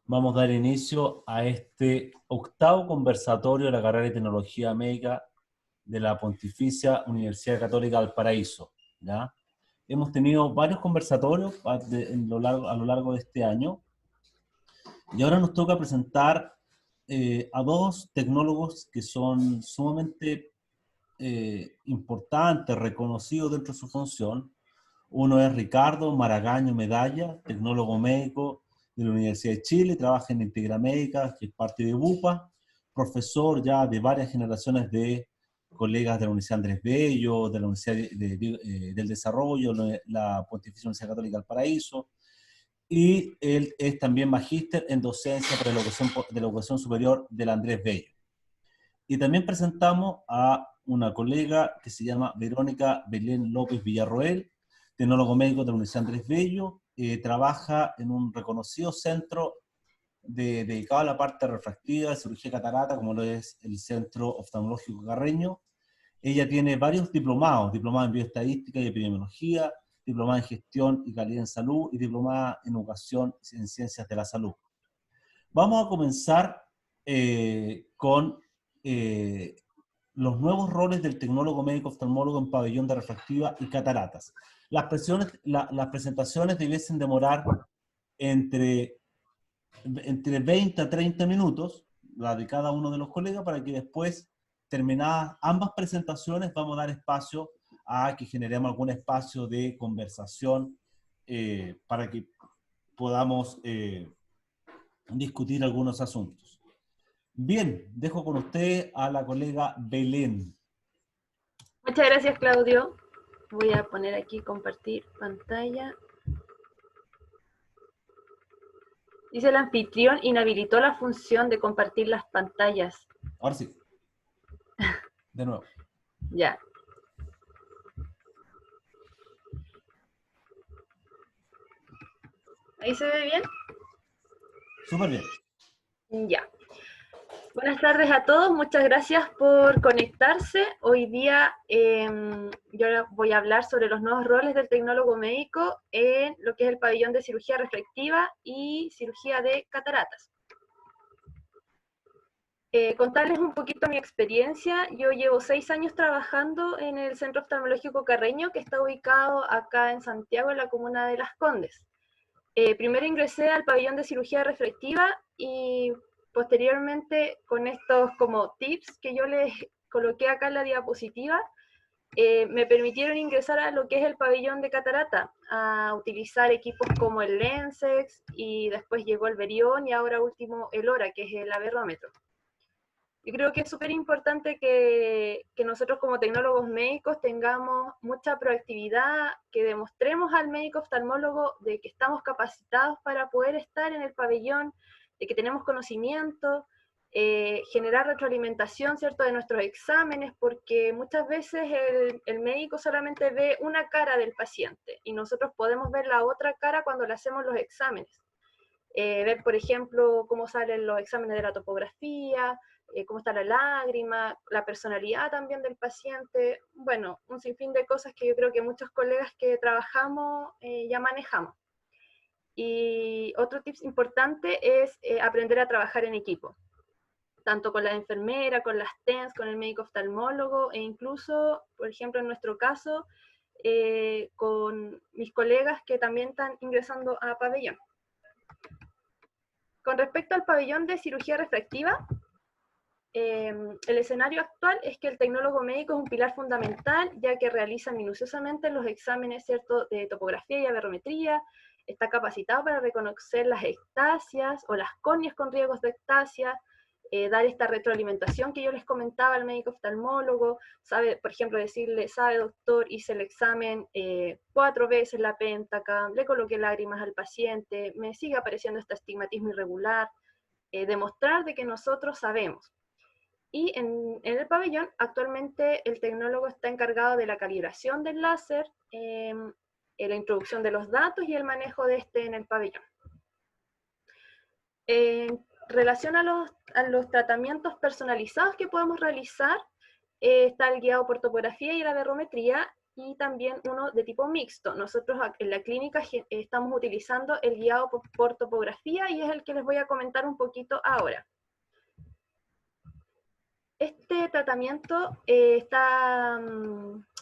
Vamos a dar inicio a este octavo conversatorio de la carrera de Tecnología Médica de la Pontificia Universidad Católica Valparaíso, ¿ya? Hemos tenido varios conversatorios a lo largo de este año y ahora nos toca presentar a dos tecnólogos que son sumamente importantes, reconocidos dentro de su función. Uno es Ricardo Maragaño Medalla, tecnólogo médico de la Universidad de Chile, trabaja en Integra Médica, que es parte de BUPA, profesor ya de varias generaciones de colegas de la Universidad Andrés Bello, de la Universidad del Desarrollo, la Pontificia Universidad Católica del Paraíso, y él es también magíster en docencia para de la educación superior del Andrés Bello. Y también presentamos a una colega que se llama Verónica Belén López Villarroel, tecnólogo médico de la Universidad Andrés Bello, trabaja en un reconocido centro dedicado a la parte refractiva de cirugía catarata, como lo es el Centro Oftalmológico Carreño. Ella tiene varios diplomados, diplomada en bioestadística y epidemiología, diplomada en gestión y calidad en salud y diplomada en educación en ciencias de la salud. Vamos a comenzar con eh, los nuevos roles del tecnólogo médico oftalmólogo en pabellón de refractiva y cataratas. Las presentaciones debiesen demorar entre, entre 20 a 30 minutos, la de cada uno de los colegas, para que después, terminadas ambas presentaciones, vamos a dar espacio a que generemos algún espacio de conversación para que podamos discutir algunos asuntos. Bien, dejo con usted a la colega Belén. Muchas gracias, Claudio. Voy a poner aquí compartir pantalla. Dice el anfitrión inhabilitó la función de compartir las pantallas. Ahora sí, de nuevo. Ya. ¿Ahí se ve bien? Súper bien. Ya. Buenas tardes a todos, muchas gracias por conectarse. Hoy día yo voy a hablar sobre los nuevos roles del tecnólogo médico en lo que es el pabellón de cirugía refractiva y cirugía de cataratas. Contarles un poquito mi experiencia. Yo llevo 6 años trabajando en el Centro Oftalmológico Carreño, que está ubicado acá en Santiago, en la comuna de Las Condes. Primero ingresé al pabellón de cirugía refractiva y posteriormente con estos como tips que yo les coloqué acá en la diapositiva, me permitieron ingresar a lo que es el pabellón de catarata, a utilizar equipos como el Lensex y después llegó el Verión y ahora último el ORA, que es el aberrómetro. Yo creo que es súper importante que nosotros como tecnólogos médicos tengamos mucha proactividad, que demostremos al médico oftalmólogo de que estamos capacitados para poder estar en el pabellón, de que tenemos conocimiento, generar retroalimentación, ¿cierto?, de nuestros exámenes, porque muchas veces el médico solamente ve una cara del paciente y nosotros podemos ver la otra cara cuando le hacemos los exámenes. Ver, por ejemplo, cómo salen los exámenes de la topografía, cómo está la lágrima, la personalidad también del paciente, bueno, un sinfín de cosas que yo creo que muchos colegas que trabajamos ya manejamos. Y otro tip importante es aprender a trabajar en equipo, tanto con la enfermera, con las TENS, con el médico oftalmólogo e incluso, por ejemplo, en nuestro caso, con mis colegas que también están ingresando a pabellón. Con respecto al pabellón de cirugía refractiva, el escenario actual es que el tecnólogo médico es un pilar fundamental, ya que realiza minuciosamente los exámenes, ¿cierto?, de topografía y aberrometría, está capacitado para reconocer las ectasias o las córneas con riesgos de ectasia, dar esta retroalimentación que yo les comentaba al médico oftalmólogo, sabe, por ejemplo, decirle, sabe doctor, hice el examen 4 veces la péntaca, le coloqué lágrimas al paciente, me sigue apareciendo este astigmatismo irregular, demostrar de que nosotros sabemos. Y en el pabellón, actualmente el tecnólogo está encargado de la calibración del láser, la introducción de los datos y el manejo de este en el pabellón. En relación a los tratamientos personalizados que podemos realizar, está el guiado por topografía y la aberrometría, y también uno de tipo mixto. Nosotros en la clínica estamos utilizando el guiado por topografía y es el que les voy a comentar un poquito ahora. Este tratamiento está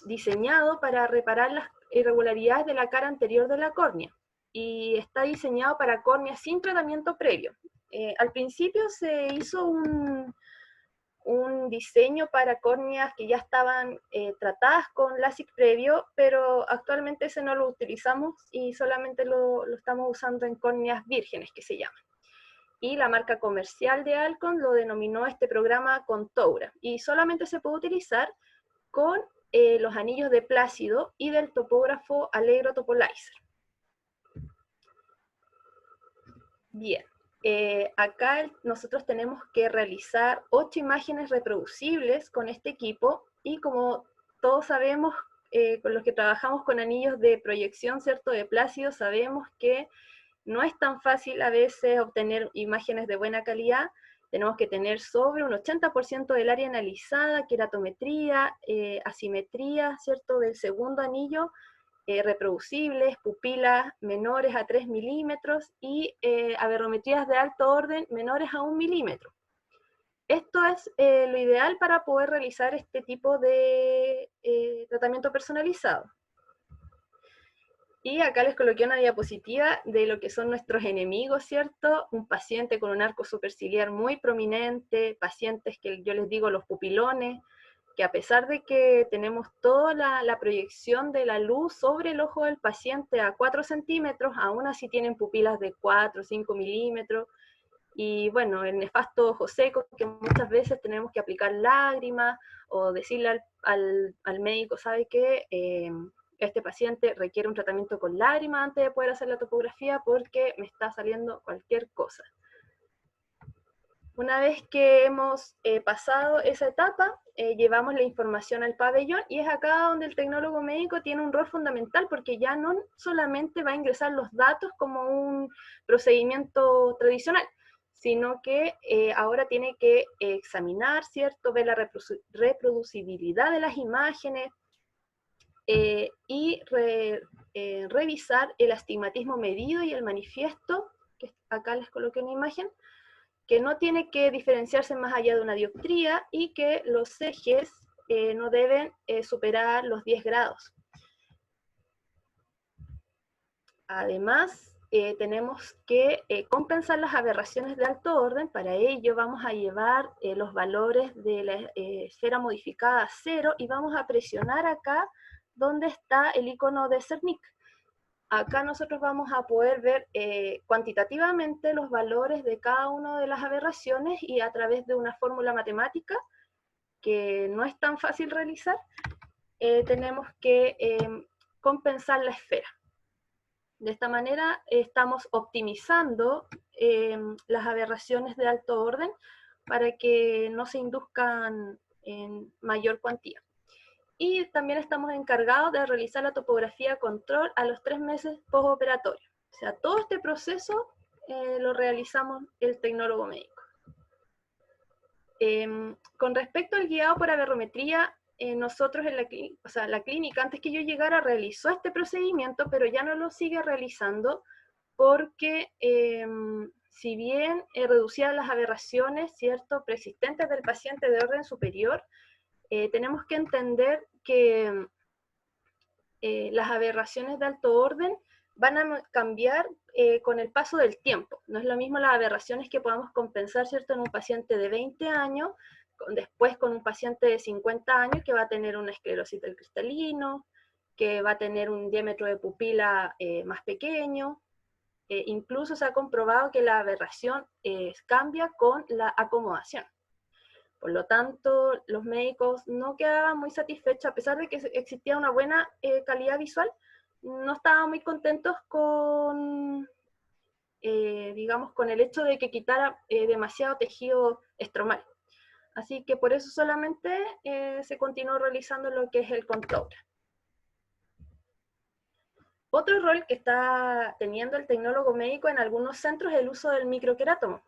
diseñado para reparar las irregularidades de la cara anterior de la córnea y está diseñado para córneas sin tratamiento previo. Al principio se hizo un diseño para córneas que ya estaban tratadas con LASIK previo, pero actualmente ese no lo utilizamos y solamente lo estamos usando en córneas vírgenes, que se llaman. Y la marca comercial de Alcon lo denominó este programa Contoura, y solamente se puede utilizar con los anillos de Plácido y del topógrafo Allegro Topolizer. Bien. Acá nosotros tenemos que realizar 8 imágenes reproducibles con este equipo, y como todos sabemos, con los que trabajamos con anillos de proyección, ¿cierto?, de Plácido, sabemos que no es tan fácil a veces obtener imágenes de buena calidad. Tenemos que tener sobre un 80% del área analizada, queratometría, asimetría, ¿cierto?, del segundo anillo, reproducibles, pupilas menores a 3 milímetros y aberrometrías de alto orden menores a 1 milímetro. Esto es lo ideal para poder realizar este tipo de tratamiento personalizado. Y acá les coloqué una diapositiva de lo que son nuestros enemigos, ¿cierto? Un paciente con un arco superciliar muy prominente, pacientes que yo les digo los pupilones, que a pesar de que tenemos toda la proyección de la luz sobre el ojo del paciente a 4 centímetros, aún así tienen pupilas de 4 o 5 milímetros, y bueno, el nefasto ojo seco, que muchas veces tenemos que aplicar lágrimas, o decirle al médico, ¿sabe qué? Este paciente requiere un tratamiento con lágrimas antes de poder hacer la topografía porque me está saliendo cualquier cosa. Una vez que hemos pasado esa etapa, llevamos la información al pabellón, y es acá donde el tecnólogo médico tiene un rol fundamental, porque ya no solamente va a ingresar los datos como un procedimiento tradicional, sino que ahora tiene que examinar, ¿cierto?, ver la reproducibilidad de las imágenes y revisar el astigmatismo medido y el manifiesto, que acá les coloqué una imagen, que no tiene que diferenciarse más allá de una dioptría y que los ejes no deben superar los 10 grados. Además, tenemos que compensar las aberraciones de alto orden. Para ello vamos a llevar los valores de la esfera modificada a 0 y vamos a presionar acá donde está el icono de Cernic. Acá nosotros vamos a poder ver cuantitativamente los valores de cada una de las aberraciones, y a través de una fórmula matemática que no es tan fácil realizar, tenemos que compensar la esfera. De esta manera estamos optimizando las aberraciones de alto orden para que no se induzcan en mayor cuantía. Y también estamos encargados de realizar la topografía control a los 3 meses postoperatorio. O sea, todo este proceso lo realizamos el tecnólogo médico. Con respecto al guiado por aberrometría, nosotros en la clínica, antes que yo llegara, realizó este procedimiento, pero ya no lo sigue realizando porque si bien reducía las aberraciones, ¿cierto?, persistentes del paciente de orden superior, tenemos que entender que las aberraciones de alto orden van a cambiar con el paso del tiempo. No es lo mismo las aberraciones que podamos compensar, ¿cierto?, en un paciente de 20 años, después con un paciente de 50 años que va a tener una esclerosis del cristalino, que va a tener un diámetro de pupila más pequeño. Incluso se ha comprobado que la aberración cambia con la acomodación. Por lo tanto, los médicos no quedaban muy satisfechos, a pesar de que existía una buena calidad visual, no estaban muy contentos con, digamos, con el hecho de que quitara demasiado tejido estromal. Así que por eso solamente se continuó realizando lo que es el Contoura. Otro rol que está teniendo el tecnólogo médico en algunos centros es el uso del microquerátomo.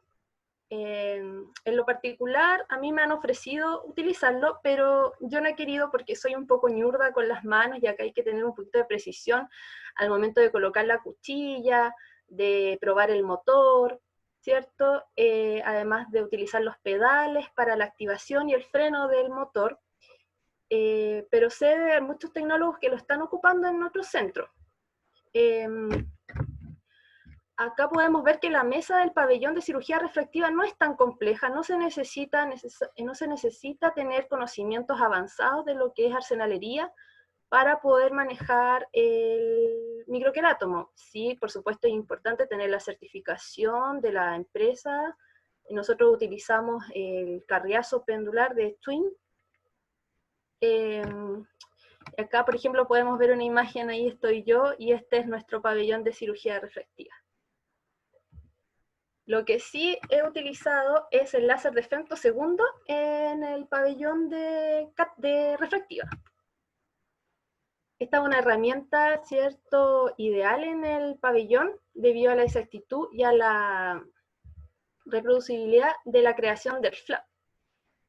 En lo particular, a mí me han ofrecido utilizarlo, pero yo no he querido porque soy un poco ñurda con las manos y acá hay que tener un poquito de precisión al momento de colocar la cuchilla, de probar el motor, ¿cierto? Además de utilizar los pedales para la activación y el freno del motor, pero sé de muchos tecnólogos que lo están ocupando en otros centros. Acá podemos ver que la mesa del pabellón de cirugía refractiva no es tan compleja, no se necesita tener conocimientos avanzados de lo que es arsenalería para poder manejar el microquerátomo. Sí, por supuesto es importante tener la certificación de la empresa. Nosotros utilizamos el carriazo pendular de Twin. Acá, por ejemplo, podemos ver una imagen, ahí estoy yo, y este es nuestro pabellón de cirugía refractiva. Lo que sí he utilizado es el láser de femtosegundo en el pabellón de refractiva. Esta es una herramienta, ¿cierto?, ideal en el pabellón debido a la exactitud y a la reproducibilidad de la creación del flap.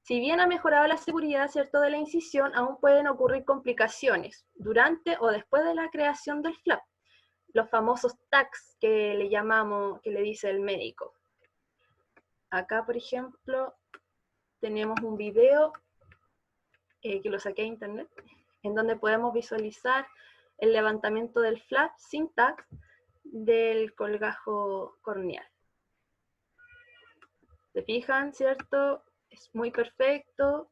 Si bien ha mejorado la seguridad, ¿cierto?, de la incisión, aún pueden ocurrir complicaciones durante o después de la creación del flap. Los famosos tags que le llamamos, que le dice el médico. Acá, por ejemplo, tenemos un video que lo saqué a internet, en donde podemos visualizar el levantamiento del flap sin tags del colgajo corneal. ¿Se fijan, cierto? Es muy perfecto,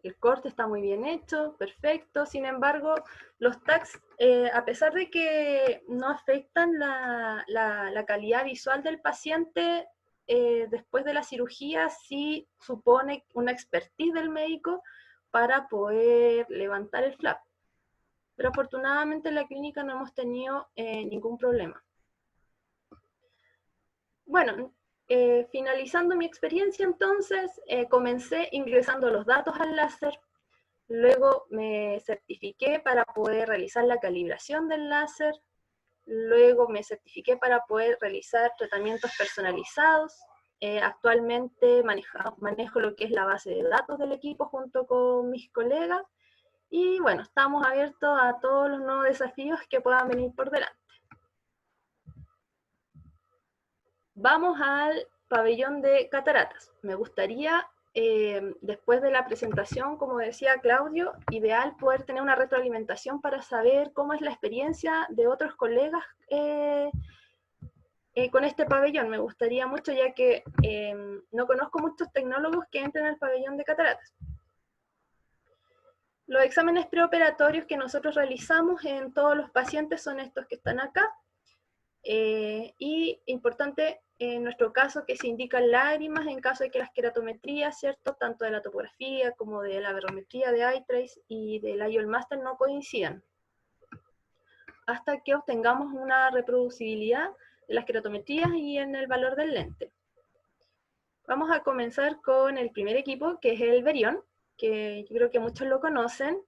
el corte está muy bien hecho, perfecto. Sin embargo, los tags, a pesar de que no afectan la calidad visual del paciente, después de la cirugía sí supone una expertise del médico para poder levantar el flap. Pero afortunadamente en la clínica no hemos tenido ningún problema. Bueno, finalizando mi experiencia entonces, comencé ingresando los datos al láser, luego me certifiqué para poder realizar la calibración del láser, luego me certifiqué para poder realizar tratamientos personalizados. Actualmente manejo lo que es la base de datos del equipo junto con mis colegas, y bueno, estamos abiertos a todos los nuevos desafíos que puedan venir por delante. Vamos al pabellón de cataratas. Me gustaría, después de la presentación, como decía Claudio, ideal poder tener una retroalimentación para saber cómo es la experiencia de otros colegas con este pabellón. Me gustaría mucho, ya que no conozco muchos tecnólogos que entren al pabellón de cataratas. Los exámenes preoperatorios que nosotros realizamos en todos los pacientes son estos que están acá. Y importante en nuestro caso que se indican lágrimas en caso de que las queratometrías, ¿cierto?, tanto de la topografía como de la barometría de iTrace y del IOL Master no coincidan, hasta que obtengamos una reproducibilidad de las queratometrías y en el valor del lente. Vamos a comenzar con el primer equipo, que es el Verion, que yo creo que muchos lo conocen.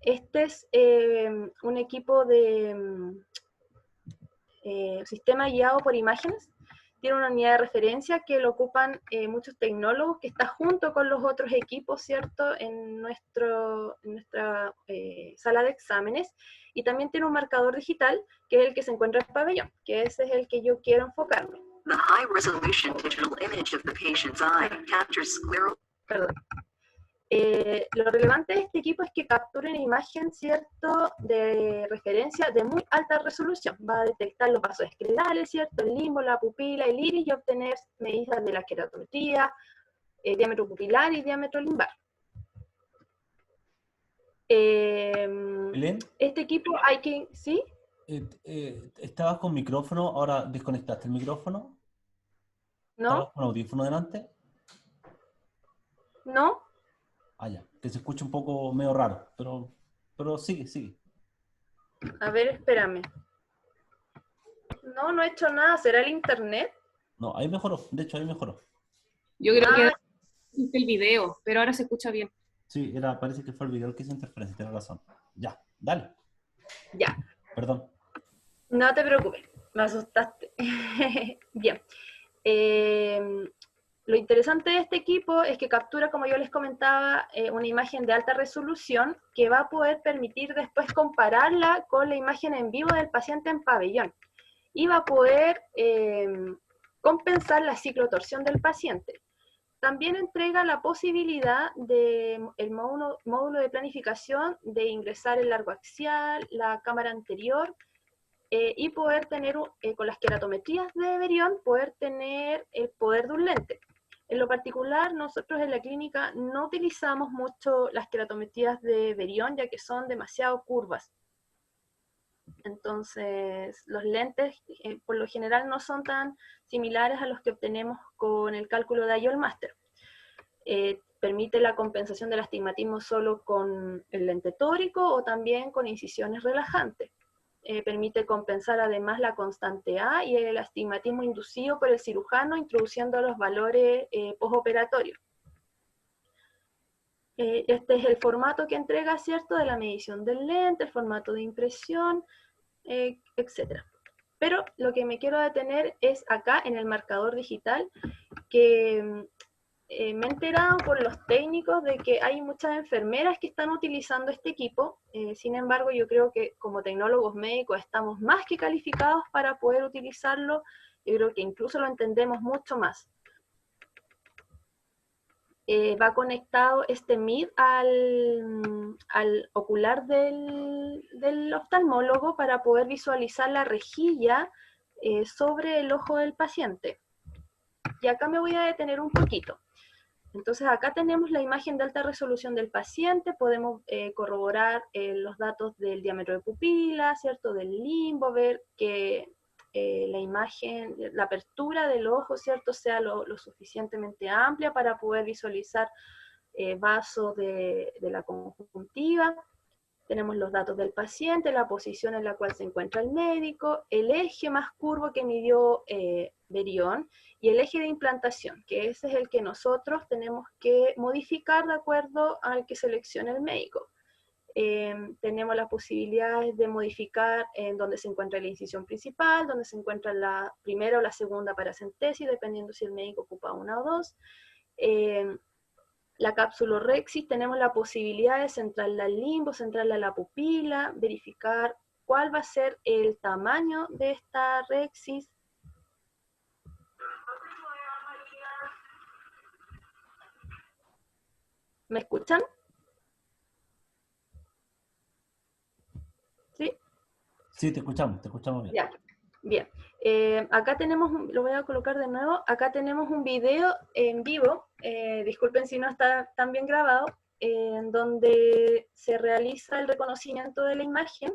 Este es un equipo de sistema guiado por imágenes. Tiene una unidad de referencia que lo ocupan muchos tecnólogos, que está junto con los otros equipos, ¿cierto?, en nuestra sala de exámenes, y también tiene un marcador digital, que es el que se encuentra en el pabellón, que ese es el que yo quiero enfocarme. The high resolution digital image of the patient's eye captures scleral... Perdón. Lo relevante de este equipo es que captura una imagen, ¿cierto?, de referencia de muy alta resolución. Va a detectar los vasos esclerales, ¿cierto?, el limbo, la pupila, el iris, y obtener medidas de la queratometría, diámetro pupilar y diámetro limbar. Este equipo hay que... ¿Sí? ¿Estabas con micrófono? ¿Ahora desconectaste el micrófono? ¿No? ¿Estabas con audífono delante? ¿No? Ah, ya, que se escucha un poco medio raro, pero sigue. A ver, espérame. No he hecho nada. ¿Será el internet? No, ahí mejoró, de hecho ahí mejoró. Yo creo que es el video, pero ahora se escucha bien. Sí, parece que fue el video el que hizo interferencia, tienes razón. Ya, dale. Ya. Perdón. No te preocupes, me asustaste. Bien. Lo interesante de este equipo es que captura, como yo les comentaba, una imagen de alta resolución que va a poder permitir después compararla con la imagen en vivo del paciente en pabellón. Y va a poder compensar la ciclotorsión del paciente. También entrega la posibilidad del módulo de planificación de ingresar el largo axial, la cámara anterior, y poder tener, con las queratometrías de Verión, poder tener el poder de un lente. En lo particular, nosotros en la clínica no utilizamos mucho las queratometrías de Verión, ya que son demasiado curvas. Entonces, los lentes, por lo general, no son tan similares a los que obtenemos con el cálculo de IOL Master. Permite la compensación del astigmatismo solo con el lente tórico o también con incisiones relajantes. Permite compensar además la constante A y el astigmatismo inducido por el cirujano, introduciendo los valores postoperatorios. Este es el formato que entrega, ¿cierto?, de la medición del lente, el formato de impresión, etc. Pero lo que me quiero detener es acá en el marcador digital, que me he enterado por los técnicos de que hay muchas enfermeras que están utilizando este equipo. Sin embargo, yo creo que como tecnólogos médicos estamos más que calificados para poder utilizarlo. Yo creo que incluso lo entendemos mucho más. Va conectado este MID al ocular del oftalmólogo para poder visualizar la rejilla sobre el ojo del paciente. Y acá me voy a detener un poquito. Entonces acá tenemos la imagen de alta resolución del paciente, podemos corroborar los datos del diámetro de pupila, ¿cierto?, del limbo, ver que la imagen, la apertura del ojo, ¿cierto?, sea lo suficientemente amplia para poder visualizar vasos de la conjuntiva. Tenemos los datos del paciente, la posición en la cual se encuentra el médico, el eje más curvo que midió Verión y el eje de implantación, que ese es el que nosotros tenemos que modificar de acuerdo al que seleccione el médico. Tenemos las posibilidades de modificar en donde se encuentra la incisión principal, donde se encuentra la primera o la segunda paracentesis, dependiendo si el médico ocupa una o dos. La capsulorrexis, tenemos la posibilidad de centrarla al limbo, centrarla a la pupila, verificar cuál va a ser el tamaño de esta rexis. ¿Me escuchan? ¿Sí? Sí, te escuchamos bien. Ya, bien. Acá tenemos, lo voy a colocar de nuevo, acá tenemos un video en vivo, disculpen si no está tan bien grabado, en donde se realiza el reconocimiento de la imagen.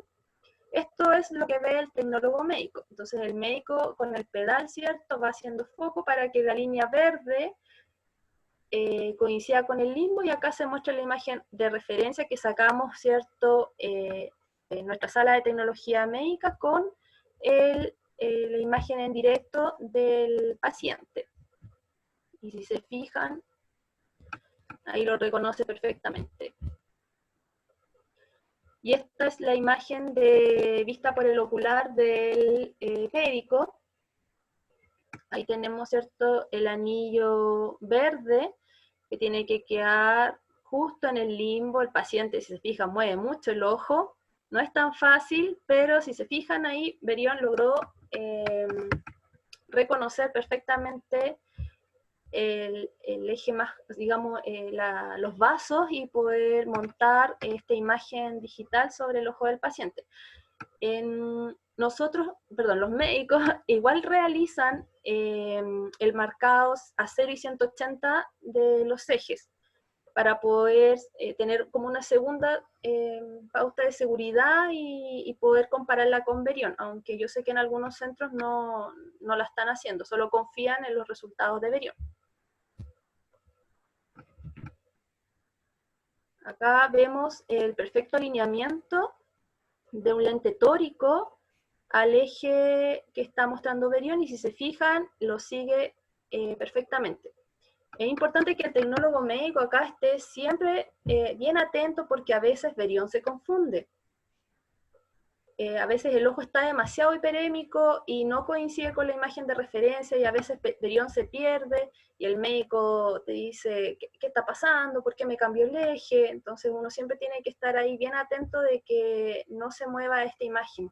Esto es lo que ve el tecnólogo médico. Entonces el médico con el pedal, ¿cierto?, va haciendo foco para que la línea verde coincida con el limbo, y acá se muestra la imagen de referencia que sacamos, ¿cierto?, en nuestra sala de tecnología médica con la imagen en directo del paciente. Y si se fijan, ahí lo reconoce perfectamente. Y esta es la imagen vista por el ocular del médico. Ahí tenemos, ¿cierto?, el anillo verde que tiene que quedar justo en el limbo. El paciente, si se fijan, mueve mucho el ojo. No es tan fácil, pero si se fijan ahí, Verión logró reconocer perfectamente el eje más, digamos, los vasos, y poder montar esta imagen digital sobre el ojo del paciente. Los médicos igual realizan el marcado a 0 y 180 de los ejes, para poder tener como una segunda pauta de seguridad y poder compararla con Verión, aunque yo sé que en algunos centros no la están haciendo, solo confían en los resultados de Verión. Acá vemos el perfecto alineamiento de un lente tórico al eje que está mostrando Verión, y si se fijan, lo sigue perfectamente. Es importante que el tecnólogo médico acá esté siempre bien atento, porque a veces Verión se confunde. A veces el ojo está demasiado hiperémico y no coincide con la imagen de referencia y a veces Perión se pierde y el médico te dice, ¿qué está pasando? ¿Por qué me cambió el eje? Entonces uno siempre tiene que estar ahí bien atento de que no se mueva esta imagen.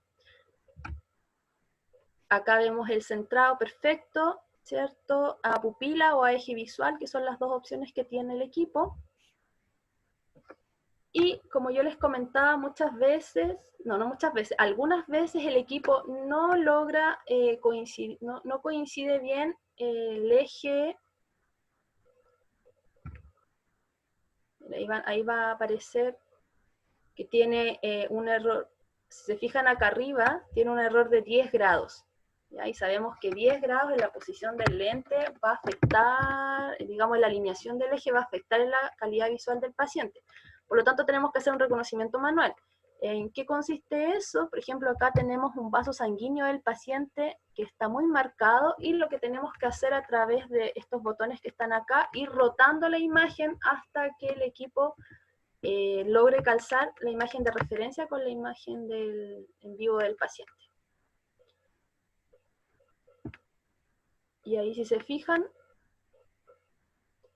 Acá vemos el centrado perfecto, ¿cierto? A pupila o a eje visual, que son las dos opciones que tiene el equipo. Y como yo les comentaba muchas veces, no muchas veces, algunas veces el equipo no logra coincidir, no coincide bien el eje. Ahí va a aparecer que tiene un error. Si se fijan acá arriba, tiene un error de 10 grados. ¿Ya? Y sabemos que 10 grados en la posición del lente va a afectar, digamos, la alineación del eje va a afectar en la calidad visual del paciente. Por lo tanto, tenemos que hacer un reconocimiento manual. ¿En qué consiste eso? Por ejemplo, acá tenemos un vaso sanguíneo del paciente que está muy marcado y lo que tenemos que hacer a través de estos botones que están acá, ir rotando la imagen hasta que el equipo logre calzar la imagen de referencia con la imagen en vivo del paciente. Y ahí si se fijan,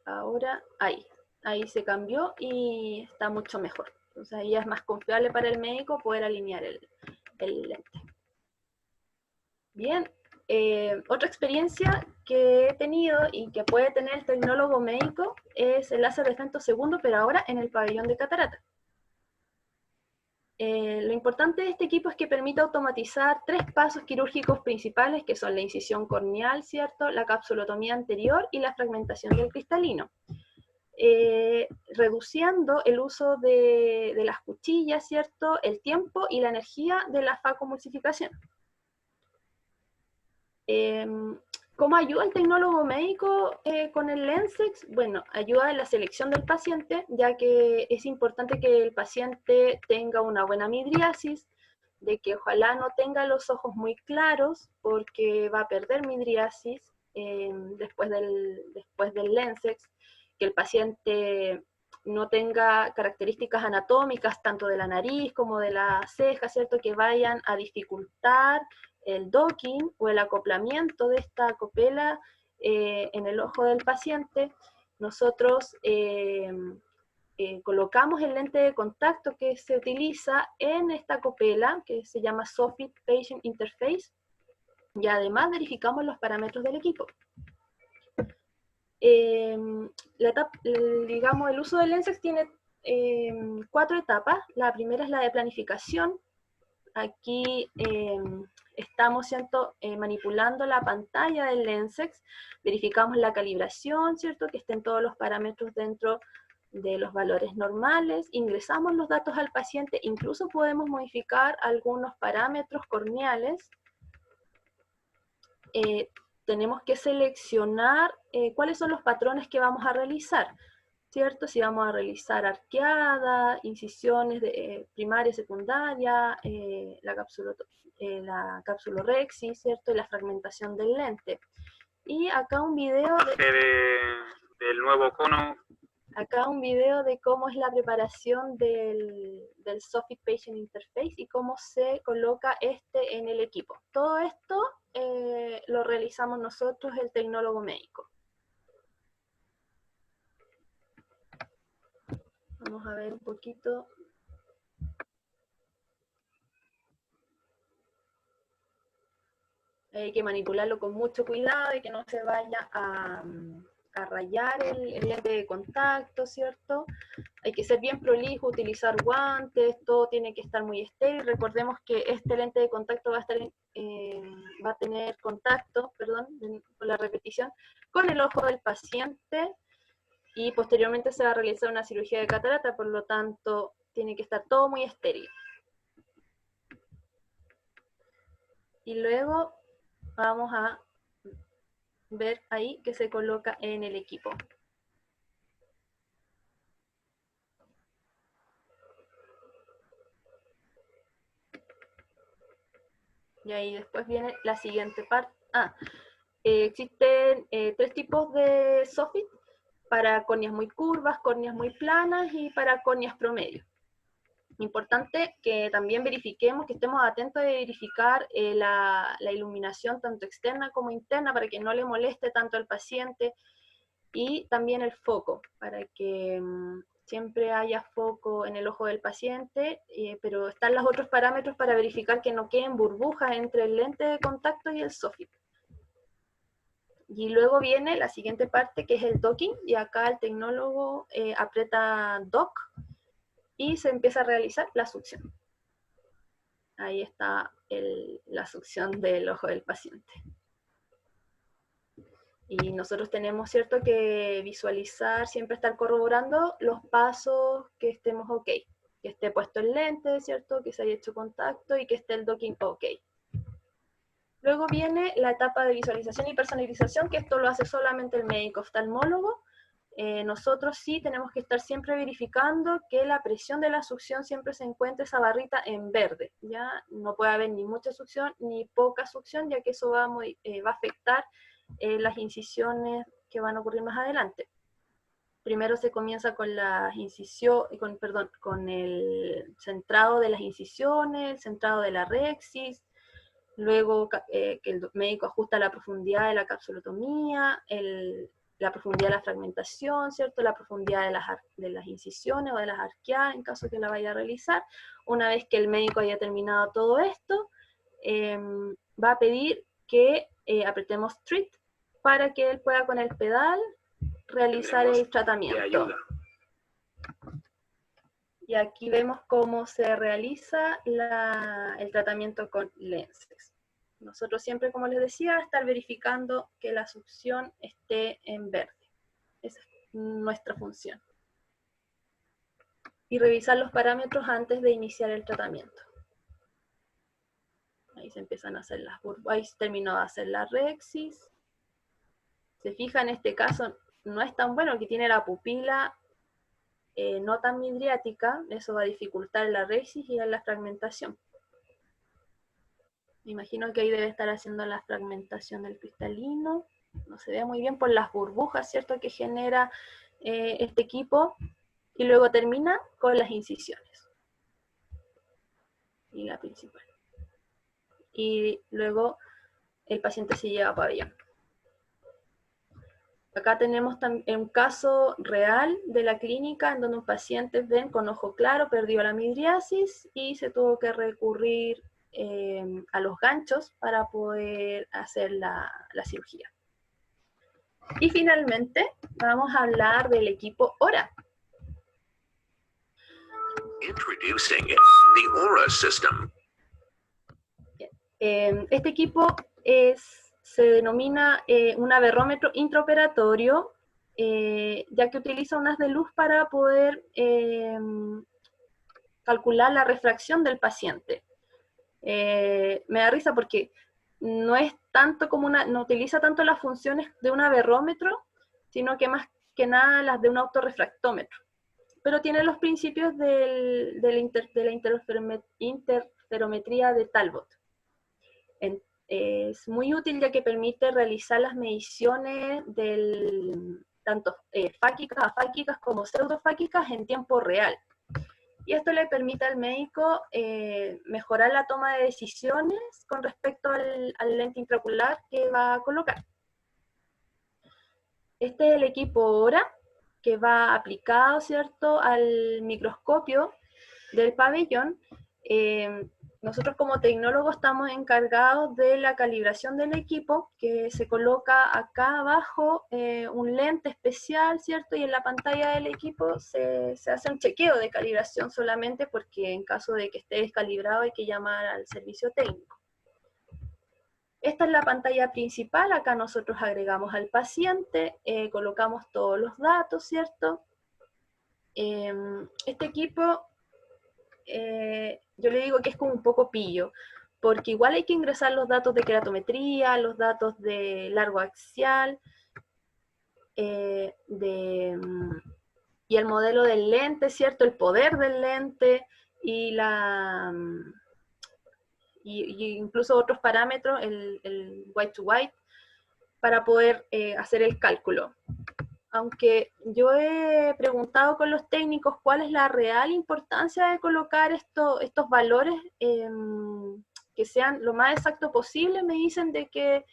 ahora ahí se cambió y está mucho mejor. Entonces ahí es más confiable para el médico poder alinear el lente. Bien, otra experiencia que he tenido y que puede tener el tecnólogo médico es el láser de femtosegundo, pero ahora en el pabellón de catarata. Lo importante de este equipo es que permite automatizar 3 pasos quirúrgicos principales, que son la incisión corneal, ¿cierto?, la capsulotomía anterior y la fragmentación del cristalino, reduciendo el uso de las cuchillas, ¿cierto?, el tiempo y la energía de la facomulsificación. ¿Cómo ayuda el tecnólogo médico con el LENSEX? Bueno, ayuda en la selección del paciente, ya que es importante que el paciente tenga una buena midriasis, de que ojalá no tenga los ojos muy claros, porque va a perder midriasis después del LENSEX, que el paciente no tenga características anatómicas tanto de la nariz como de la ceja, ¿cierto?, que vayan a dificultar el docking o el acoplamiento de esta copela en el ojo del paciente. Nosotros colocamos el lente de contacto que se utiliza en esta copela, que se llama Sofit Patient Interface, y además verificamos los parámetros del equipo. Digamos, el uso del LENSEX tiene 4 etapas. La primera es la de planificación. Aquí estamos manipulando la pantalla del LENSEX, verificamos la calibración, ¿cierto?, que estén todos los parámetros dentro de los valores normales, ingresamos los datos al paciente, incluso podemos modificar algunos parámetros corneales. Tenemos que seleccionar cuáles son los patrones que vamos a realizar, ¿cierto? Si vamos a realizar arqueada, incisiones primaria, secundaria, la capsulorhexis, ¿cierto? Y la fragmentación del lente. Y acá un video del nuevo cono. Acá un video de cómo es la preparación del Sofit Patient Interface y cómo se coloca este en el equipo. Todo esto lo realizamos nosotros, el tecnólogo médico. Vamos a ver un poquito. Hay que manipularlo con mucho cuidado y que no se vaya a rayar el lente de contacto, ¿cierto? Hay que ser bien prolijo, utilizar guantes, todo tiene que estar muy estéril. Recordemos que este lente de contacto va a tener contacto, perdón, con la repetición, con el ojo del paciente y posteriormente se va a realizar una cirugía de catarata, por lo tanto tiene que estar todo muy estéril. Y luego vamos a ver ahí que se coloca en el equipo. Y ahí después viene la siguiente parte. Existen 3 tipos de Sofit, para córneas muy curvas, córneas muy planas y para córneas promedio. Importante que también verifiquemos, que estemos atentos de verificar la iluminación tanto externa como interna para que no le moleste tanto al paciente, y también el foco, para que siempre haya foco en el ojo del paciente, pero están los otros parámetros para verificar que no queden burbujas entre el lente de contacto y el soffit. Y luego viene la siguiente parte, que es el docking, y acá el tecnólogo aprieta dock y se empieza a realizar la succión. Ahí está la succión del ojo del paciente. Y nosotros tenemos, ¿cierto?, que visualizar, siempre estar corroborando los pasos, que estemos ok, que esté puesto el lente, ¿cierto?, que se haya hecho contacto y que esté el docking ok. Luego viene la etapa de visualización y personalización, que esto lo hace solamente el médico oftalmólogo. Nosotros sí tenemos que estar siempre verificando que la presión de la succión siempre se encuentre esa barrita en verde, ¿ya? No puede haber ni mucha succión ni poca succión, ya que eso va a afectar las incisiones que van a ocurrir más adelante. Primero se comienza con las incisiones, con el centrado de las incisiones, el centrado de la rexis, luego que el médico ajusta la profundidad de la capsulotomía, la profundidad de la fragmentación, ¿cierto?, la profundidad de las incisiones o de las arqueadas en caso que la vaya a realizar. Una vez que el médico haya terminado todo esto, va a pedir que apretemos treat para que él pueda con el pedal realizar el tratamiento. Y aquí vemos cómo se realiza el tratamiento con lenses. Nosotros siempre, como les decía, estar verificando que la succión esté en verde. Esa es nuestra función. Y revisar los parámetros antes de iniciar el tratamiento. Ahí se empiezan a hacer las burbujas, ahí se terminó de hacer la rexis. Se fija, en este caso no es tan bueno, que tiene la pupila no tan midriática, eso va a dificultar la rexis y la fragmentación. Me imagino que ahí debe estar haciendo la fragmentación del cristalino. No se ve muy bien por las burbujas, ¿cierto?, que genera este equipo. Y luego termina con las incisiones. Y la principal. Y luego el paciente se lleva a pabellón. Acá tenemos un caso real de la clínica en donde un paciente, ven, con ojo claro, perdió la midriasis y se tuvo que recurrir a los ganchos para poder hacer la cirugía. Y finalmente vamos a hablar del equipo ORA. Introducing the Aura System. Este equipo se denomina un aberrómetro intraoperatorio, ya que utiliza un haz de luz para poder calcular la refracción del paciente. Me da risa porque no es tanto como no utiliza tanto las funciones de un aberrómetro, sino que más que nada las de un autorrefractómetro. Pero tiene los principios de la interferometría de Talbot. Es muy útil ya que permite realizar las mediciones tanto fáquicas, afáquicas como pseudofáquicas en tiempo real. Y esto le permite al médico mejorar la toma de decisiones con respecto al lente intraocular que va a colocar. Este es el equipo ORA, que va aplicado, ¿cierto?, al microscopio del pabellón. Nosotros como tecnólogos estamos encargados de la calibración del equipo, que se coloca acá abajo un lente especial, ¿cierto? Y en la pantalla del equipo se hace un chequeo de calibración solamente, porque en caso de que esté descalibrado hay que llamar al servicio técnico. Esta es la pantalla principal. Acá nosotros agregamos al paciente, colocamos todos los datos, ¿cierto? Este equipo, yo le digo que es como un poco pillo, porque igual hay que ingresar los datos de keratometría, los datos de largo axial, y el modelo del lente, ¿cierto? El poder del lente, y incluso otros parámetros, el white to white, para poder hacer el cálculo. aunque yo he preguntado con los técnicos cuál es la real importancia de colocar estos valores que sean lo más exacto posible, me dicen de que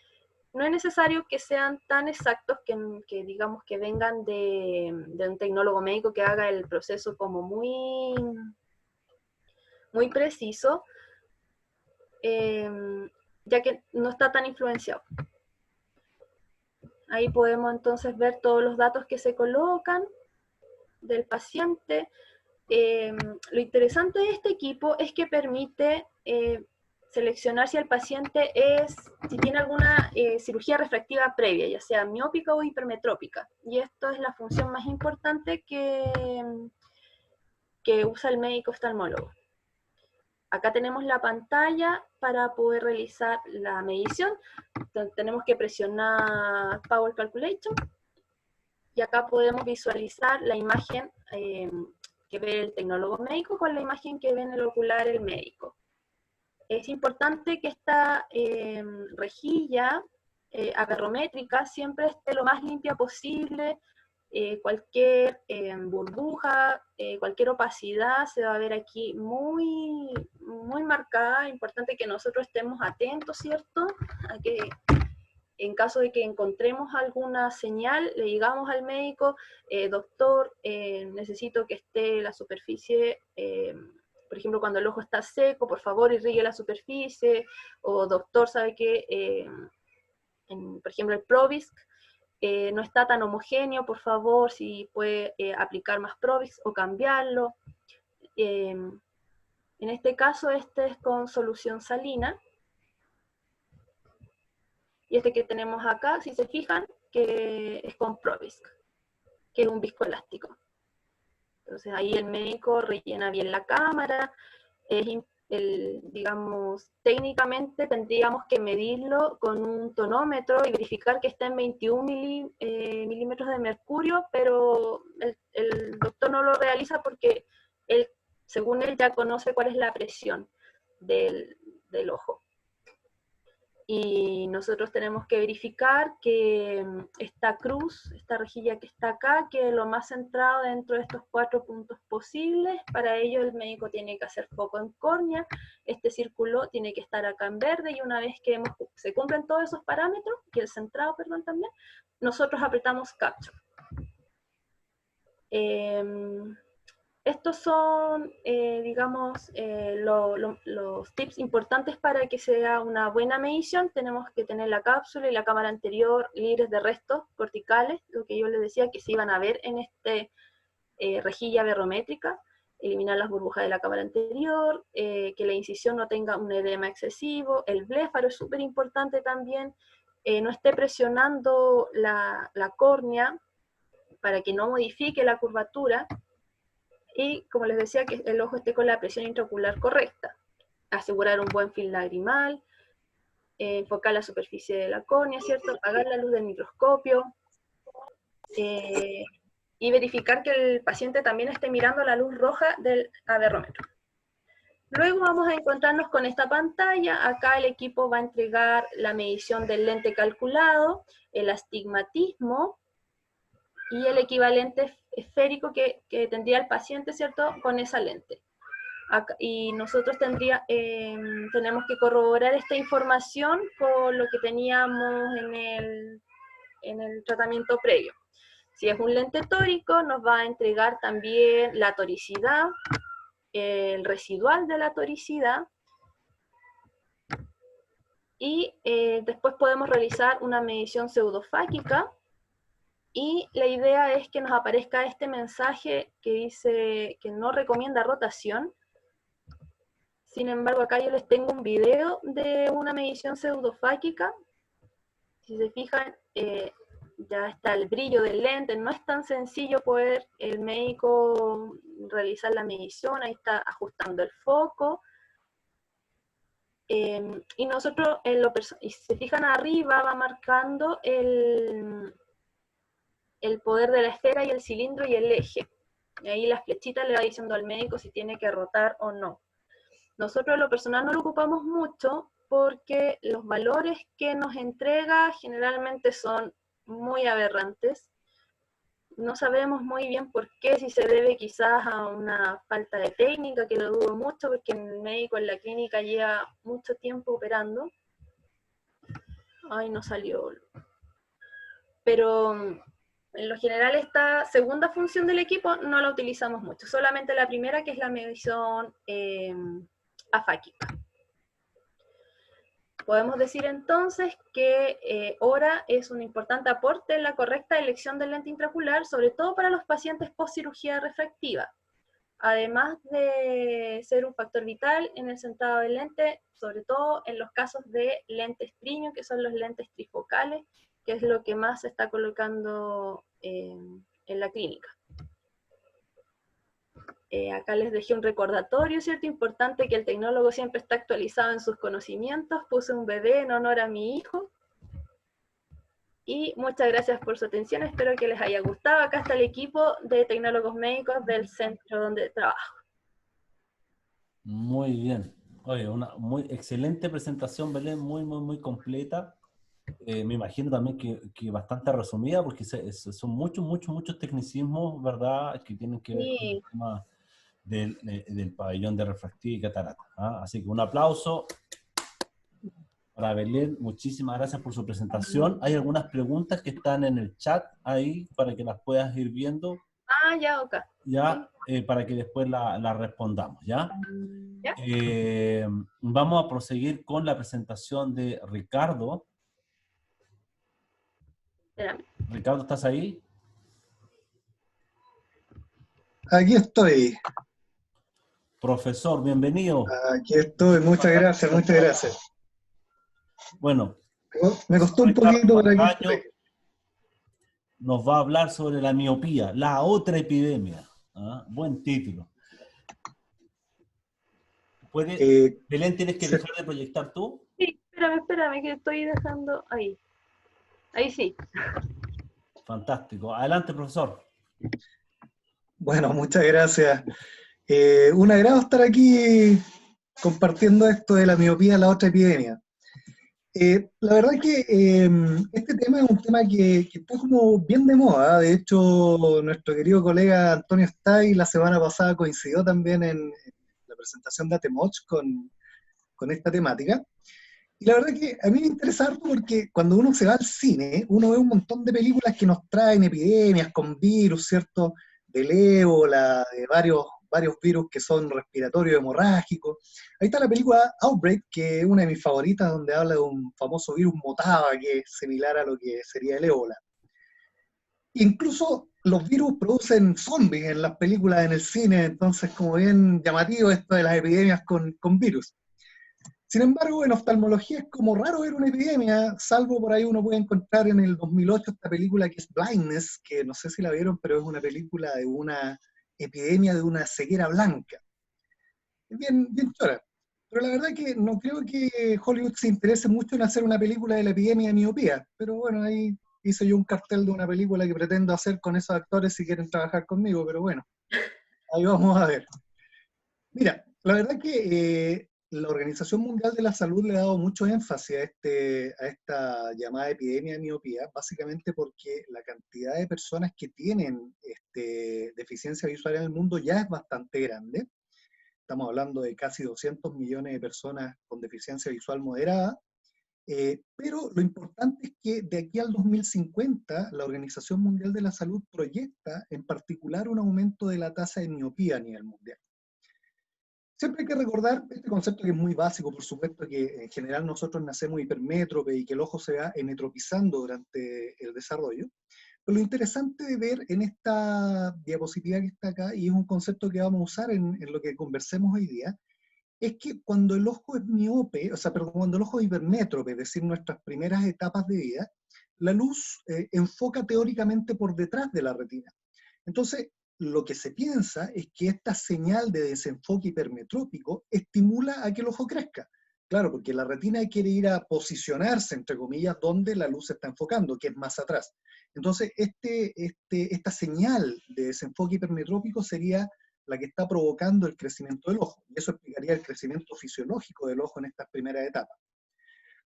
no es necesario que sean tan exactos que digamos que vengan de un tecnólogo médico que haga el proceso como muy, muy preciso, ya que no está tan influenciado. Ahí podemos entonces ver todos los datos que se colocan del paciente. Lo interesante de este equipo es que permite seleccionar si el paciente si tiene alguna cirugía refractiva previa, ya sea miópica o hipermetrópica. Y esto es la función más importante que usa el médico oftalmólogo. Acá tenemos la pantalla para poder realizar la medición. Entonces, tenemos que presionar Power Calculation. Y acá podemos visualizar la imagen que ve el tecnólogo médico con la imagen que ve en el ocular el médico. Es importante que esta rejilla aberrométrica siempre esté lo más limpia posible. Cualquier burbuja, cualquier opacidad se va a ver aquí muy, muy marcada. Es importante que nosotros estemos atentos, ¿cierto? A que en caso de que encontremos alguna señal, le digamos al médico, doctor, necesito que esté la superficie, por ejemplo, cuando el ojo está seco, por favor irrigue la superficie, o doctor, ¿sabe qué? Por ejemplo, el Provisc no está tan homogéneo, por favor, si puede aplicar más Provisc o cambiarlo. En este caso, este es con solución salina. Y este que tenemos acá, si se fijan, que es con Provisc, que es un viscoelástico. Entonces ahí el médico rellena bien la cámara, digamos, técnicamente tendríamos que medirlo con un tonómetro y verificar que está en 21 milímetros de mercurio, pero el doctor no lo realiza porque él, según él, ya conoce cuál es la presión del ojo. Y nosotros tenemos que verificar que esta cruz, esta rejilla que está acá, quede lo más centrado dentro de estos 4 puntos posibles. Para ello el médico tiene que hacer foco en córnea, este círculo tiene que estar acá en verde, y una vez que se cumplen todos esos parámetros, y el centrado, perdón, también, nosotros apretamos Capture. Estos son, digamos, los tips importantes para que sea una buena medición. Tenemos que tener la cápsula y la cámara anterior libres de restos corticales, lo que yo les decía que se iban a ver en rejilla aberrométrica, eliminar las burbujas de la cámara anterior, que la incisión no tenga un edema excesivo, el bléfaro es súper importante también, no esté presionando la córnea para que no modifique la curvatura. Y como les decía, que el ojo esté con la presión intraocular correcta. Asegurar un buen film lagrimal, enfocar la superficie de la córnea, ¿cierto? Apagar la luz del microscopio, y verificar que el paciente también esté mirando la luz roja del aberrómetro. Luego vamos a encontrarnos con esta pantalla. Acá el equipo va a entregar la medición del lente calculado, el astigmatismo, y el equivalente esférico que tendría el paciente, ¿cierto?, con esa lente. Acá, y nosotros tenemos que corroborar esta información con lo que teníamos en el tratamiento previo. Si es un lente tórico, nos va a entregar también la toricidad, el residual de la toricidad, y después podemos realizar una medición pseudofáquica. Y la idea es que nos aparezca este mensaje que dice que no recomienda rotación. Sin embargo, acá yo les tengo un video de una medición pseudofáquica. Si se fijan, ya está el brillo del lente. No es tan sencillo poder el médico realizar la medición. Ahí está ajustando el foco. Y nosotros, y si se fijan arriba, va marcando el poder de la esfera y el cilindro y el eje. Y ahí la flechita le va diciendo al médico si tiene que rotar o no. Nosotros lo personal no lo ocupamos mucho porque los valores que nos entrega generalmente son muy aberrantes. No sabemos muy bien por qué, si se debe quizás a una falta de técnica, que lo dudo mucho, porque el médico en la clínica lleva mucho tiempo operando. Ay, no salió. Pero en lo general esta segunda función del equipo no la utilizamos mucho, solamente la primera, que es la medición afáquica. Podemos decir entonces que HORA es un importante aporte en la correcta elección del lente intraocular, sobre todo para los pacientes post cirugía refractiva, además de ser un factor vital en el sentado del lente, sobre todo en los casos de lentes premium, que son los lentes trifocales, que es lo que más se está colocando en la clínica. Acá les dejé un recordatorio, ¿cierto? Importante, que el tecnólogo siempre está actualizado en sus conocimientos. Puse un bebé en honor a mi hijo. Y muchas gracias por su atención, espero que les haya gustado. Acá está el equipo de tecnólogos médicos del centro donde trabajo. Muy bien. Oye, una muy excelente presentación, Belén, muy completa. Me imagino también que bastante resumida, porque son muchos tecnicismos, ¿verdad?, que tienen que ver con el Sí. tema del pabellón de refractiva y catarata. ¿Ah? Así que un aplauso para Belén. Muchísimas gracias por su presentación. Hay algunas preguntas que están en el chat ahí para que las puedas ir viendo. Ah, ya, ok. Ya, para que después la respondamos, ¿ya? ¿Ya? Vamos a proseguir con la presentación de Ricardo. Espérame. Ricardo, ¿estás ahí? Aquí estoy, Profesor, bienvenido. muchas gracias. Bueno, Me costó un poquito, pero aquí Magaño estoy. nos va a hablar sobre la miopía, la otra epidemia. ¿Ah? Buen título. Belén, ¿tienes que dejar de proyectar tú? Sí, espérame, que estoy dejando ahí. Ahí sí. Fantástico. Adelante, profesor. Bueno, muchas gracias. Un agrado estar aquí compartiendo esto de la miopía, la otra epidemia. La verdad que este tema es un tema que está como bien de moda. De hecho, nuestro querido colega Antonio Stay la semana pasada coincidió también en la presentación de Atemoch con esta temática. Y la verdad que a mí me interesa harto porque cuando uno se va al cine, uno ve un montón de películas que nos traen epidemias con virus, ¿cierto? Del ébola, de varios virus que son respiratorios hemorrágicos. Ahí está la película Outbreak, que es una de mis favoritas, donde habla de un famoso virus motaba que es similar a lo que sería el ébola. Incluso los virus producen zombies en las películas, en el cine, entonces como bien llamativo esto de las epidemias con virus. Sin embargo, en oftalmología es como raro ver una epidemia, salvo por ahí uno puede encontrar en el 2008 esta película que es Blindness, que no sé si la vieron, pero es una película de una epidemia de una ceguera blanca. Es bien chora. Pero la verdad es que no creo que Hollywood se interese mucho en hacer una película de la epidemia de miopía. Pero bueno, ahí hice yo un cartel de una película que pretendo hacer con esos actores si quieren trabajar conmigo, pero bueno, ahí vamos a ver. Mira, la verdad que la Organización Mundial de la Salud le ha dado mucho énfasis a esta llamada epidemia de miopía, básicamente porque la cantidad de personas que tienen deficiencia visual en el mundo ya es bastante grande. Estamos hablando de casi 200 millones de personas con deficiencia visual moderada, pero lo importante es que de aquí al 2050 la Organización Mundial de la Salud proyecta en particular un aumento de la tasa de miopía a nivel mundial. Siempre hay que recordar este concepto que es muy básico, por supuesto que en general nosotros nacemos hipermétropes y que el ojo se va emetropizando durante el desarrollo. Pero lo interesante de ver en esta diapositiva que está acá, y es un concepto que vamos a usar en lo que conversemos hoy día, es que cuando el ojo es miope, cuando el ojo es hipermétrope, es decir, nuestras primeras etapas de vida, la luz enfoca teóricamente por detrás de la retina. Entonces, lo que se piensa es que esta señal de desenfoque hipermetrópico estimula a que el ojo crezca. Claro, porque la retina quiere ir a posicionarse, entre comillas, donde la luz se está enfocando, que es más atrás. Entonces, esta señal de desenfoque hipermetrópico sería la que está provocando el crecimiento del ojo. Y eso explicaría el crecimiento fisiológico del ojo en estas primeras etapas.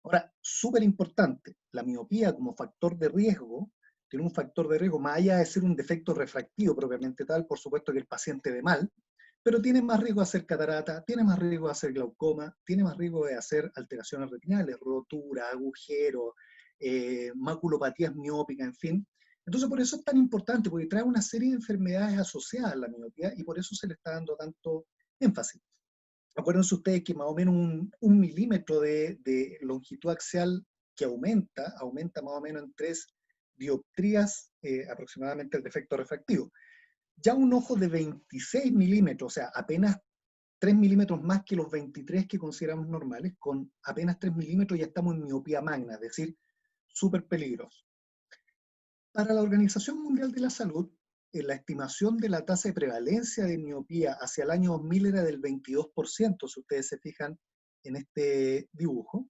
Ahora, súper importante, la miopía como factor de riesgo tiene un factor de riesgo, más allá de ser un defecto refractivo propiamente tal, por supuesto que el paciente ve mal, pero tiene más riesgo de hacer catarata, tiene más riesgo de hacer glaucoma, tiene más riesgo de hacer alteraciones retinales, rotura, agujero, maculopatías miópicas, en fin. Entonces por eso es tan importante, porque trae una serie de enfermedades asociadas a la miopía y por eso se le está dando tanto énfasis. Acuérdense ustedes que más o menos un milímetro de longitud axial que aumenta más o menos en 3 dioptrías aproximadamente el defecto refractivo. Ya un ojo de 26 milímetros, o sea, apenas 3 milímetros más que los 23 que consideramos normales, con apenas 3 milímetros ya estamos en miopía magna, es decir, súper peligroso. Para la Organización Mundial de la Salud, la estimación de la tasa de prevalencia de miopía hacia el año 2000 era del 22%, si ustedes se fijan en este dibujo,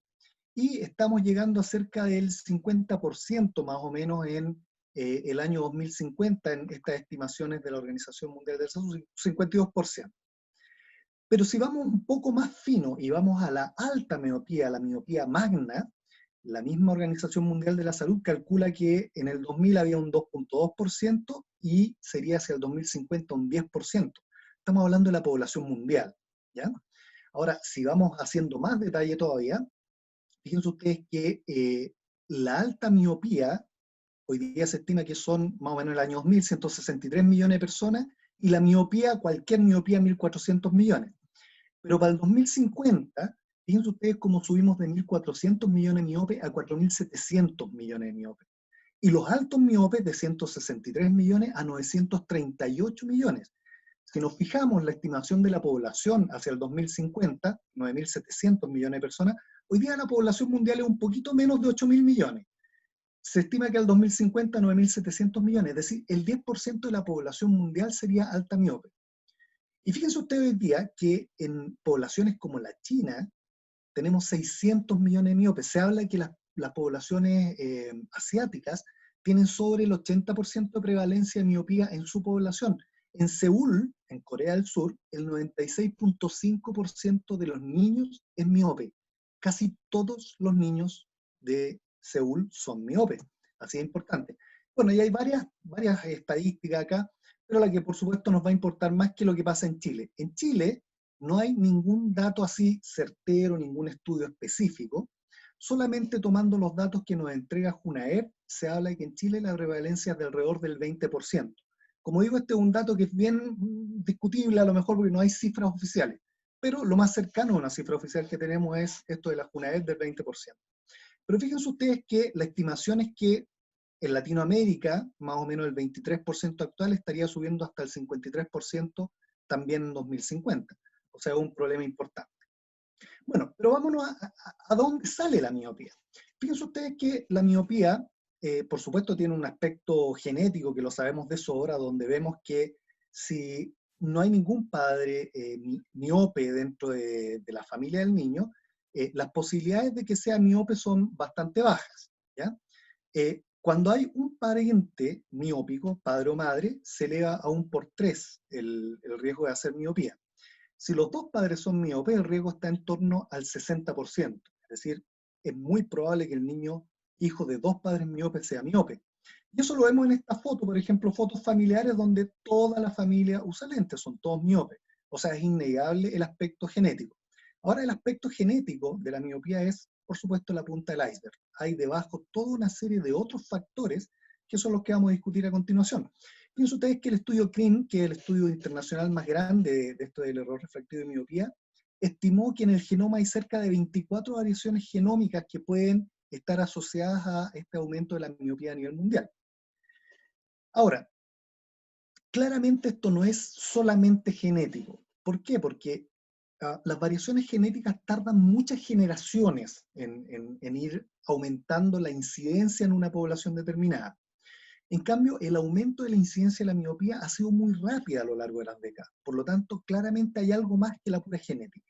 y estamos llegando a cerca del 50% más o menos en el año 2050 en estas estimaciones de la Organización Mundial de la Salud, 52%. Pero si vamos un poco más fino y vamos a la alta miopía, a la miopía magna, la misma Organización Mundial de la Salud calcula que en el 2000 había un 2.2% y sería hacia el 2050 un 10%. Estamos hablando de la población mundial, ¿ya? Ahora, si vamos haciendo más detalle todavía, fíjense ustedes que la alta miopía, hoy día se estima que son más o menos en el año 2000, 163 millones de personas, y la miopía, cualquier miopía, 1.400 millones. Pero para el 2050, fíjense ustedes cómo subimos de 1.400 millones de miopes a 4.700 millones de miopes. Y los altos miopes de 163 millones a 938 millones. Si nos fijamos la estimación de la población hacia el 2050, 9.700 millones de personas, hoy día la población mundial es un poquito menos de 8.000 millones. Se estima que al 2050 9.700 millones, es decir, el 10% de la población mundial sería alta miope. Y fíjense ustedes hoy día que en poblaciones como la China tenemos 600 millones de miopes. Se habla que las poblaciones asiáticas tienen sobre el 80% de prevalencia de miopía en su población. En Seúl, en Corea del Sur, el 96.5% de los niños es miope. Casi todos los niños de Seúl son miopes. Así de importante. Bueno, y hay varias estadísticas acá, pero la que por supuesto nos va a importar más que lo que pasa en Chile. En Chile no hay ningún dato así certero, ningún estudio específico. Solamente tomando los datos que nos entrega Junaer, se habla de que en Chile la prevalencia es de alrededor del 20%. Como digo, este es un dato que es bien discutible a lo mejor porque no hay cifras oficiales, pero lo más cercano a una cifra oficial que tenemos es esto de la Junaer del 20%. Pero fíjense ustedes que la estimación es que en Latinoamérica, más o menos el 23% actual estaría subiendo hasta el 53% también en 2050. O sea, es un problema importante. Bueno, pero vámonos a dónde sale la miopía. Fíjense ustedes que la miopía, por supuesto, tiene un aspecto genético que lo sabemos de sobra, donde vemos que si no hay ningún padre miope dentro de la familia del niño, las posibilidades de que sea miope son bastante bajas, ¿ya? Cuando hay un pariente miópico, padre o madre, se eleva a 1 por 3 el riesgo de hacer miopía. Si los dos padres son miopes, el riesgo está en torno al 60%. Es decir, es muy probable que el niño, hijo de dos padres miopes, sea miope. Y eso lo vemos en esta foto, por ejemplo, fotos familiares donde toda la familia usa lentes, son todos miopes. O sea, es innegable el aspecto genético. Ahora, el aspecto genético de la miopía es, por supuesto, la punta del iceberg. Hay debajo toda una serie de otros factores que son los que vamos a discutir a continuación. Piensen ustedes que el estudio CRIM, que es el estudio internacional más grande de esto del error refractivo de miopía, estimó que en el genoma hay cerca de 24 variaciones genómicas que pueden estar asociadas a este aumento de la miopía a nivel mundial. Ahora, claramente esto no es solamente genético. ¿Por qué? Porque las variaciones genéticas tardan muchas generaciones en ir aumentando la incidencia en una población determinada. En cambio, el aumento de la incidencia de la miopía ha sido muy rápida a lo largo de las décadas. Por lo tanto, claramente hay algo más que la pura genética.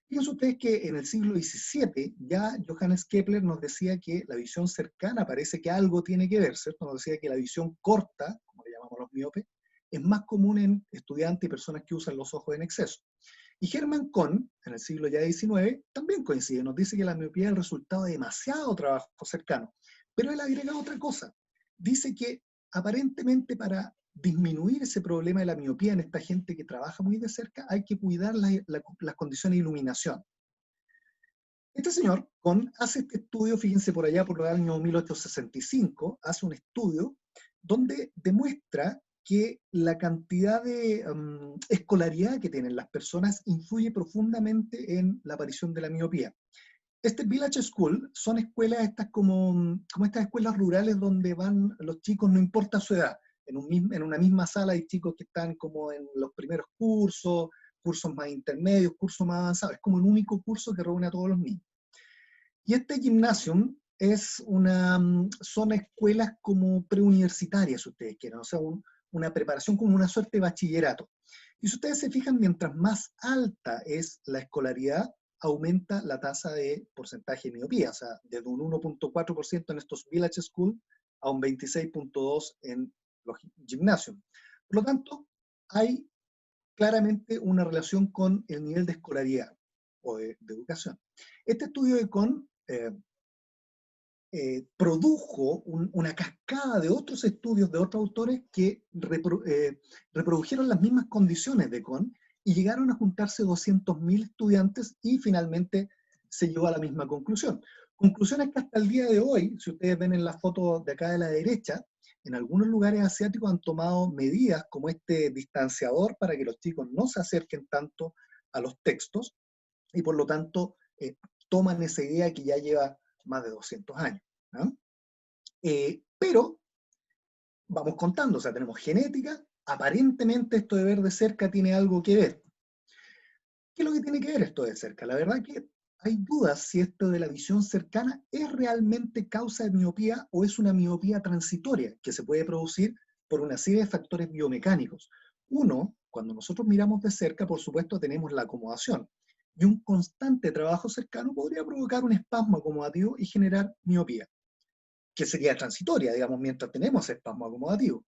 Fíjense ustedes que en el siglo XVII ya Johannes Kepler nos decía que la visión cercana parece que algo tiene que ver, ¿cierto? Nos decía que la visión corta, como le llamamos los miopes, es más común en estudiantes y personas que usan los ojos en exceso. Y Hermann Kohn, en el siglo ya XIX, también coincide, nos dice que la miopía es el resultado de demasiado trabajo cercano. Pero él agrega otra cosa. dice que aparentemente para disminuir ese problema de la miopía en esta gente que trabaja muy de cerca, hay que cuidar las condiciones de iluminación. Este señor hace este estudio, fíjense por allá por el año 1865, hace un estudio donde demuestra que la cantidad de escolaridad que tienen las personas influye profundamente en la aparición de la miopía. Este Village School son escuelas estas como estas escuelas rurales donde van los chicos, no importa su edad. En una misma sala hay chicos que están como en los primeros cursos, cursos más intermedios, cursos más avanzados. Es como un único curso que reúne a todos los niños. Y este gymnasium son escuelas como preuniversitarias, si ustedes quieren, o sea, una preparación como una suerte de bachillerato. Y si ustedes se fijan, mientras más alta es la escolaridad, aumenta la tasa de porcentaje de miopía, o sea, desde un 1.4% en estos Village School a un 26.2% en los gimnasios. Por lo tanto, hay claramente una relación con el nivel de escolaridad o de educación. Este estudio de Kohn produjo una cascada de otros estudios de otros autores que reprodujeron las mismas condiciones de Kohn y llegaron a juntarse 200.000 estudiantes y finalmente se llegó a la misma conclusión. Conclusiones que hasta el día de hoy, si ustedes ven en la foto de acá de la derecha, en algunos lugares asiáticos han tomado medidas como este distanciador para que los chicos no se acerquen tanto a los textos y por lo tanto toman esa idea que ya lleva más de 200 años. ¿No? Pero vamos contando, o sea, tenemos genética, aparentemente esto de ver de cerca tiene algo que ver. ¿Qué es lo que tiene que ver esto de cerca? La verdad que hay dudas si esto de la visión cercana es realmente causa de miopía o es una miopía transitoria que se puede producir por una serie de factores biomecánicos. Uno, cuando nosotros miramos de cerca, por supuesto, tenemos la acomodación. Y un constante trabajo cercano podría provocar un espasmo acomodativo y generar miopía, que sería transitoria, digamos, mientras tenemos espasmo acomodativo.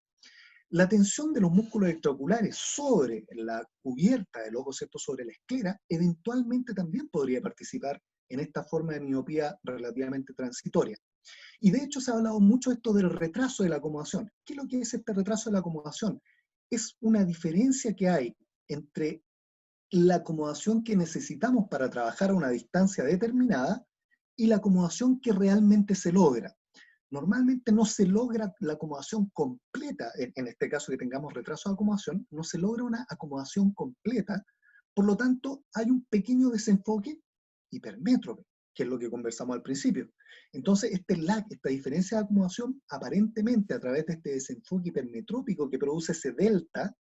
La tensión de los músculos extraoculares sobre la cubierta del ojo, ¿cierto?, sobre la esclera, eventualmente también podría participar en esta forma de miopía relativamente transitoria. Y de hecho se ha hablado mucho esto del retraso de la acomodación. ¿Qué es lo que es este retraso de la acomodación? Es una diferencia que hay entre la acomodación que necesitamos para trabajar a una distancia determinada y la acomodación que realmente se logra. Normalmente no se logra la acomodación completa, en este caso que tengamos retraso de acomodación, no se logra una acomodación completa, por lo tanto hay un pequeño desenfoque hipermétrope, que es lo que conversamos al principio. Entonces este lag, esta diferencia de acomodación, aparentemente a través de este desenfoque hipermetrópico que produce ese delta,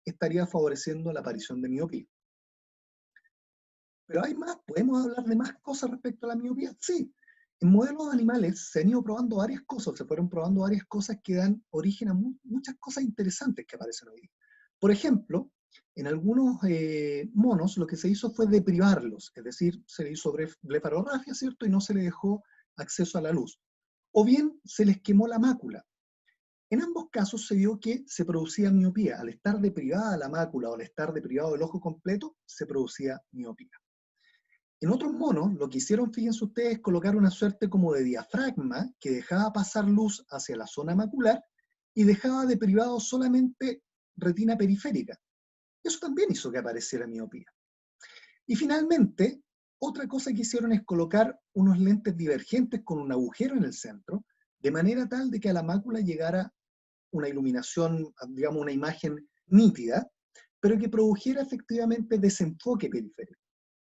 estaría favoreciendo la aparición de miopía. Pero hay más, ¿podemos hablar de más cosas respecto a la miopía? Sí. En modelos animales se han ido probando varias cosas, se fueron probando varias cosas que dan origen a muchas cosas interesantes que aparecen hoy. Por ejemplo, en algunos monos lo que se hizo fue deprivarlos, es decir, se le hizo blefarografia, ¿cierto? Y no se le dejó acceso a la luz. O bien se les quemó la mácula. En ambos casos se vio que se producía miopía. Al estar deprivada la mácula o al estar deprivado el ojo completo, se producía miopía. En otros monos, lo que hicieron, fíjense ustedes, es colocar una suerte como de diafragma que dejaba pasar luz hacia la zona macular y dejaba deprivado solamente retina periférica. Eso también hizo que apareciera miopía. Y finalmente, otra cosa que hicieron es colocar unos lentes divergentes con un agujero en el centro, de manera tal de que a la mácula llegara una iluminación, digamos, una imagen nítida, pero que produjera efectivamente desenfoque periférico.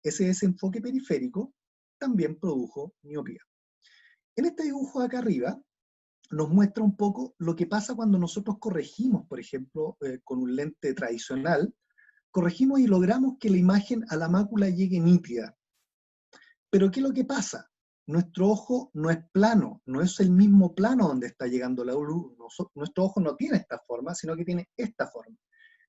Ese desenfoque periférico también produjo miopía. En este dibujo de acá arriba nos muestra un poco lo que pasa cuando nosotros corregimos, por ejemplo, con un lente tradicional, corregimos y logramos que la imagen a la mácula llegue nítida. Pero ¿qué es lo que pasa? Nuestro ojo no es plano, no es el mismo plano donde está llegando la luz. Nuestro ojo no tiene esta forma, sino que tiene esta forma.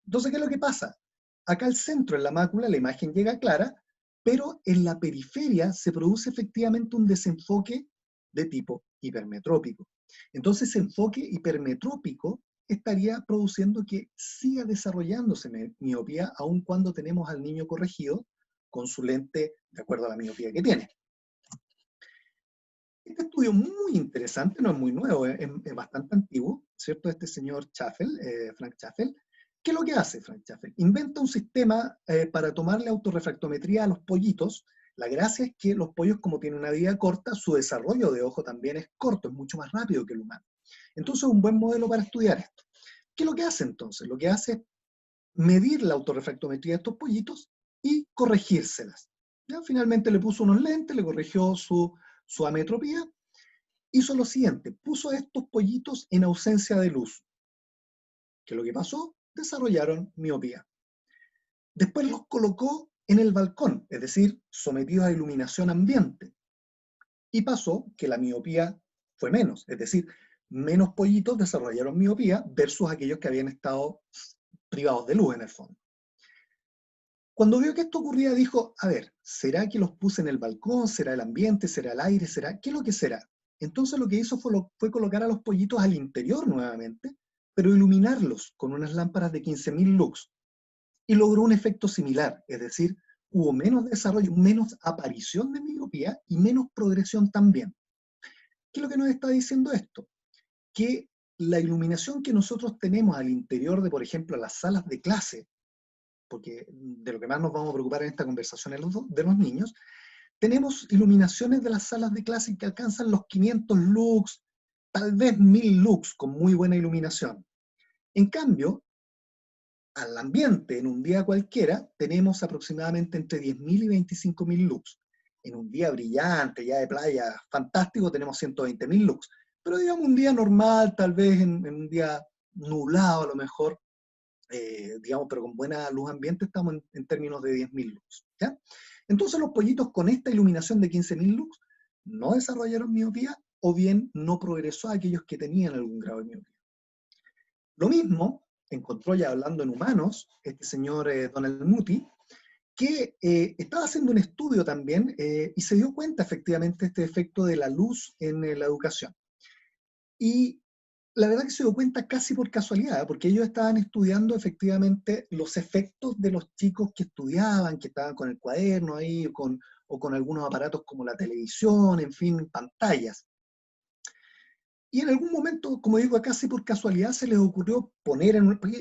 Entonces, ¿qué es lo que pasa? Acá al centro, en la mácula, la imagen llega clara, pero en la periferia se produce efectivamente un desenfoque de tipo hipermetrópico. Entonces, ese enfoque hipermetrópico estaría produciendo que siga desarrollándose miopía, aun cuando tenemos al niño corregido con su lente de acuerdo a la miopía que tiene. Este estudio muy interesante, no es muy nuevo, es bastante antiguo, ¿cierto? Este señor Chaffel, Frank Chaffel. ¿Qué es lo que hace Frank Chaffel? Inventa un sistema para tomarle autorrefractometría a los pollitos. La gracia es que los pollos, como tienen una vida corta, su desarrollo de ojo también es corto, es mucho más rápido que el humano. Entonces es un buen modelo para estudiar esto. ¿Qué es lo que hace entonces? Lo que hace es medir la autorrefractometría de estos pollitos y corregírselas. ¿Ya? Finalmente le puso unos lentes, le corrigió su ametropía, hizo lo siguiente, puso a estos pollitos en ausencia de luz. ¿Qué es lo que pasó? Desarrollaron miopía. Después los colocó en el balcón, es decir, sometidos a iluminación ambiente. Y pasó que la miopía fue menos, es decir, menos pollitos desarrollaron miopía versus aquellos que habían estado privados de luz en el fondo. Cuando vio que esto ocurría, dijo, a ver, ¿será que los puse en el balcón? ¿Será el ambiente? ¿Será el aire? ¿Será? ¿Qué es lo que será? Entonces lo que hizo fue colocar a los pollitos al interior nuevamente, pero iluminarlos con unas lámparas de 15.000 lux. Y logró un efecto similar, es decir, hubo menos desarrollo, menos aparición de miopía y menos progresión también. ¿Qué es lo que nos está diciendo esto? Que la iluminación que nosotros tenemos al interior de, por ejemplo, las salas de clase, porque de lo que más nos vamos a preocupar en esta conversación es de los niños, tenemos iluminaciones de las salas de clase que alcanzan los 500 lux, tal vez 1000 lux, con muy buena iluminación. En cambio, al ambiente, en un día cualquiera, tenemos aproximadamente entre 10.000 y 25.000 lux. En un día brillante, ya de playa, fantástico, tenemos 120.000 lux. Pero digamos un día normal, tal vez en un día nublado a lo mejor, digamos, pero con buena luz ambiente, estamos en términos de 10.000 lux. ¿Ya? Entonces los pollitos con esta iluminación de 15.000 lux no desarrollaron miopía o bien no progresó a aquellos que tenían algún grado de miopía. Lo mismo encontró, ya hablando en humanos, este señor Donald Muti, que estaba haciendo un estudio también y se dio cuenta efectivamente de este efecto de la luz en la educación. Y la verdad que se dio cuenta casi por casualidad, porque ellos estaban estudiando efectivamente los efectos de los chicos que estudiaban, que estaban con el cuaderno ahí, o con algunos aparatos como la televisión, en fin, pantallas. Y en algún momento, como digo, casi por casualidad se les ocurrió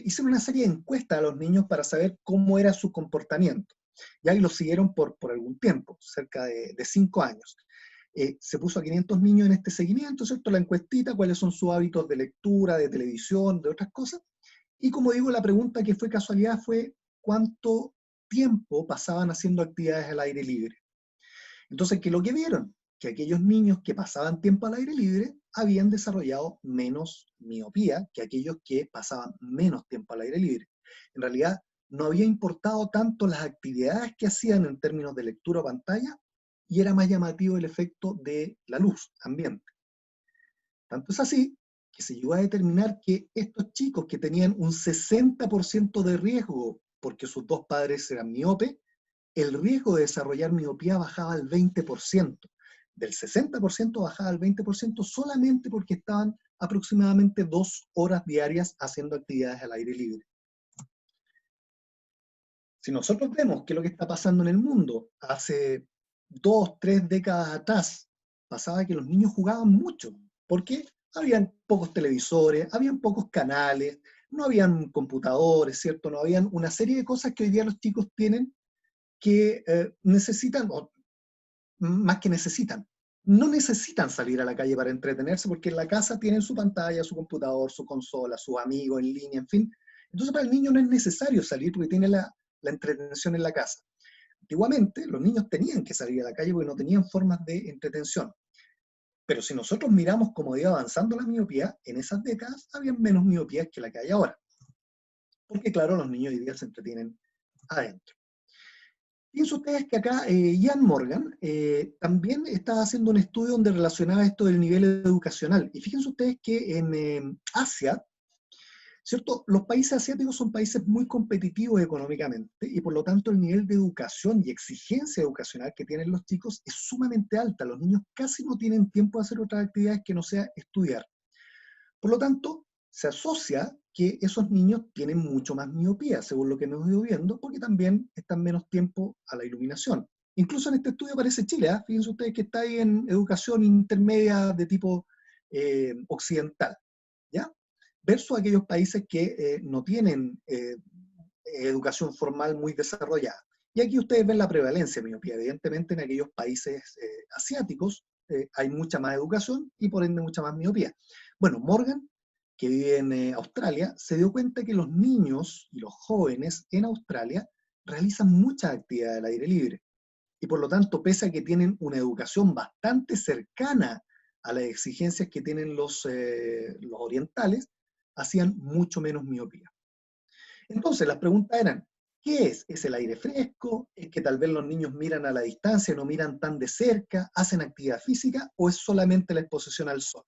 hicieron una serie de encuestas a los niños para saber cómo era su comportamiento. Y ahí lo siguieron por algún tiempo, cerca de 5 años. Se puso a 500 niños en este seguimiento, ¿cierto? La encuestita, cuáles son sus hábitos de lectura, de televisión, de otras cosas. Y como digo, la pregunta que fue casualidad fue cuánto tiempo pasaban haciendo actividades al aire libre. Entonces, ¿qué es lo que vieron? Que aquellos niños que pasaban tiempo al aire libre habían desarrollado menos miopía que aquellos que pasaban menos tiempo al aire libre. En realidad, no había importado tanto las actividades que hacían en términos de lectura o pantalla, y era más llamativo el efecto de la luz ambiente. Tanto es así que se llegó a determinar que estos chicos que tenían un 60% de riesgo porque sus dos padres eran miope, el riesgo de desarrollar miopía bajaba al 20%. Del 60% bajaba al 20% solamente porque estaban aproximadamente 2 horas diarias haciendo actividades al aire libre. Si nosotros vemos qué es lo que está pasando en el mundo, hace 2, 3 décadas atrás, pasaba que los niños jugaban mucho, porque habían pocos televisores, habían pocos canales, no habían computadores, ¿cierto? No habían una serie de cosas que hoy día los chicos tienen que necesitan, o más que necesitan, no necesitan salir a la calle para entretenerse porque en la casa tienen su pantalla, su computador, su consola, sus amigos en línea, en fin. Entonces para el niño no es necesario salir porque tiene la entretención en la casa. Antiguamente los niños tenían que salir a la calle porque no tenían formas de entretención. Pero si nosotros miramos cómo iba avanzando la miopía, en esas décadas había menos miopías que la que hay ahora. Porque claro, los niños hoy día se entretienen adentro. Fíjense ustedes que acá Ian Morgan también estaba haciendo un estudio donde relacionaba esto del nivel educacional. Y fíjense ustedes que en Asia, ¿cierto? Los países asiáticos son países muy competitivos económicamente y por lo tanto el nivel de educación y exigencia educacional que tienen los chicos es sumamente alta. Los niños casi no tienen tiempo de hacer otras actividades que no sea estudiar. Por lo tanto, se asocia que esos niños tienen mucho más miopía, según lo que hemos ido viendo, porque también están menos tiempo a la iluminación. Incluso en este estudio aparece Chile, ¿eh? Fíjense ustedes que está ahí en educación intermedia de tipo occidental, ¿ya? Versus aquellos países que no tienen educación formal muy desarrollada. Y aquí ustedes ven la prevalencia de miopía. Evidentemente en aquellos países asiáticos hay mucha más educación y por ende mucha más miopía. Bueno, Morgan, que vive en Australia, se dio cuenta que los niños y los jóvenes en Australia realizan muchas actividades al aire libre. Y por lo tanto, pese a que tienen una educación bastante cercana a las exigencias que tienen los orientales, hacían mucho menos miopía. Entonces, las preguntas eran, ¿qué es? ¿Es el aire fresco? ¿Es que tal vez los niños miran a la distancia, no miran tan de cerca, hacen actividad física, o es solamente la exposición al sol?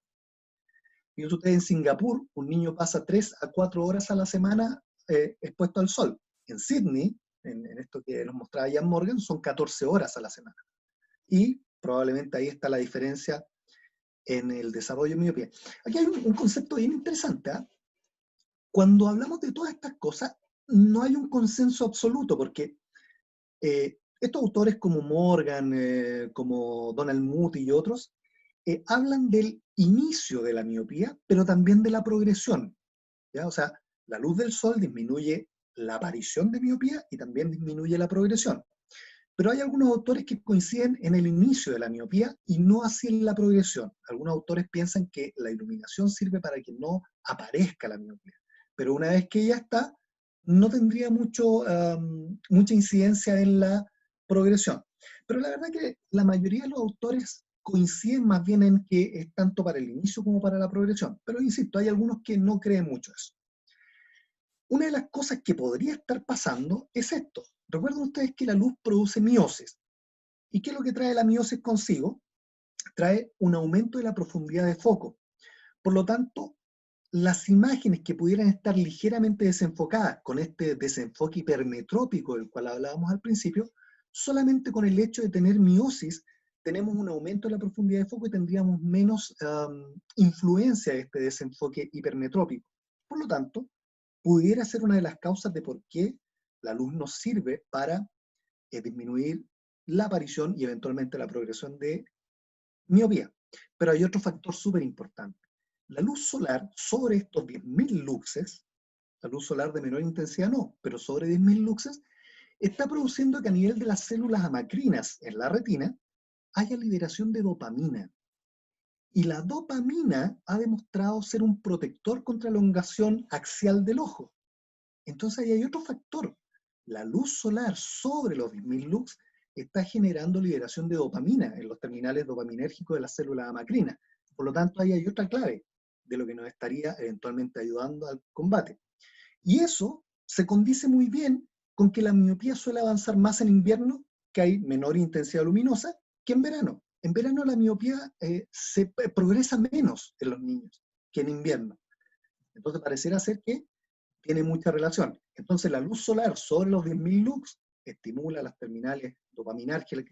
Fíjense ustedes, en Singapur, un niño pasa 3 a 4 horas a la semana expuesto al sol. En Sydney, en esto que nos mostraba Ian Morgan, son 14 horas a la semana. Y probablemente ahí está la diferencia en el desarrollo de miopía. Aquí hay un concepto bien interesante, ¿eh? Cuando hablamos de todas estas cosas, no hay un consenso absoluto, porque estos autores como Morgan, como Donald Moody y otros, hablan del inicio de la miopía, pero también de la progresión, ¿ya? O sea, la luz del sol disminuye la aparición de miopía y también disminuye la progresión. Pero hay algunos autores que coinciden en el inicio de la miopía y no así en la progresión. Algunos autores piensan que la iluminación sirve para que no aparezca la miopía, pero una vez que ya está, no tendría mucha incidencia en la progresión. Pero la verdad que la mayoría de los autores coinciden más bien en que es tanto para el inicio como para la progresión. Pero insisto, hay algunos que no creen mucho eso. Una de las cosas que podría estar pasando es esto. Recuerden ustedes que la luz produce miosis. ¿Y qué es lo que trae la miosis consigo? Trae un aumento de la profundidad de foco. Por lo tanto, las imágenes que pudieran estar ligeramente desenfocadas con este desenfoque hipermetrópico del cual hablábamos al principio, solamente con el hecho de tener miosis, tenemos un aumento de la profundidad de foco y tendríamos menos influencia de este desenfoque hipermetrópico. Por lo tanto, pudiera ser una de las causas de por qué la luz nos sirve para disminuir la aparición y eventualmente la progresión de miopía. Pero hay otro factor súper importante. La luz solar sobre estos 10.000 luxes, la luz solar de menor intensidad no, pero sobre 10.000 luxes, está produciendo que a nivel de las células amacrinas en la retina haya liberación de dopamina. Y la dopamina ha demostrado ser un protector contra la elongación axial del ojo. Entonces ahí hay otro factor. La luz solar sobre los 10.000 lux está generando liberación de dopamina en los terminales dopaminérgicos de las células amacrinas. Por lo tanto, ahí hay otra clave de lo que nos estaría eventualmente ayudando al combate. Y eso se condice muy bien con que la miopía suele avanzar más en invierno, que hay menor intensidad luminosa, que en verano. En verano la miopía se progresa menos en los niños que en invierno. Entonces pareciera ser que tiene mucha relación. Entonces la luz solar sobre los 10.000 lux estimula las terminales dopaminérgicas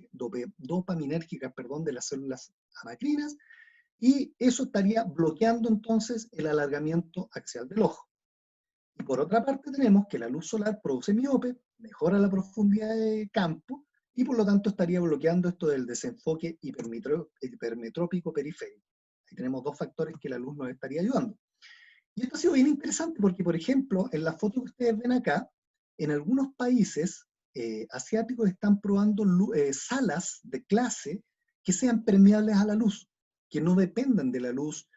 de las células amacrinas, y eso estaría bloqueando entonces el alargamiento axial del ojo. Y por otra parte tenemos que la luz solar produce miope, mejora la profundidad de campo, y por lo tanto estaría bloqueando esto del desenfoque hipermetrópico periférico. Ahí tenemos dos factores que la luz nos estaría ayudando. Y esto ha sido bien interesante porque, por ejemplo, en la foto que ustedes ven acá, en algunos países asiáticos están probando salas de clase que sean permeables a la luz, que no dependan de la luz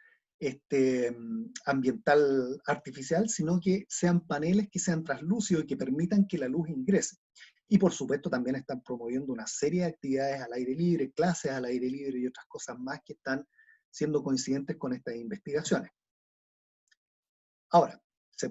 ambiental artificial, sino que sean paneles que sean translúcidos y que permitan que la luz ingrese. Y por supuesto también están promoviendo una serie de actividades al aire libre, clases al aire libre y otras cosas más que están siendo coincidentes con estas investigaciones. Ahora, se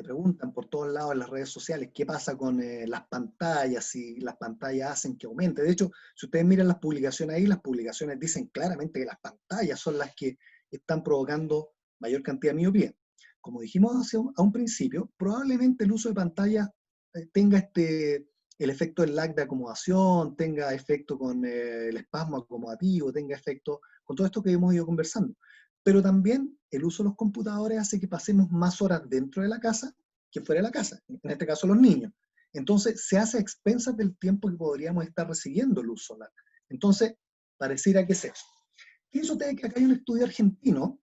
preguntan por todos lados en las redes sociales qué pasa con las pantallas, si las pantallas hacen que aumente. De hecho, si ustedes miran las publicaciones ahí, las publicaciones dicen claramente que las pantallas son las que están provocando mayor cantidad de miopía. Como dijimos a un principio, probablemente el uso de pantallas tenga el efecto del lag de acomodación, tenga efecto con el espasmo acomodativo, tenga efecto con todo esto que hemos ido conversando. Pero también el uso de los computadores hace que pasemos más horas dentro de la casa que fuera de la casa, en este caso los niños. Entonces, se hace a expensas del tiempo que podríamos estar recibiendo luz solar. Entonces, pareciera que es eso. Fíjense ustedes que acá hay un estudio argentino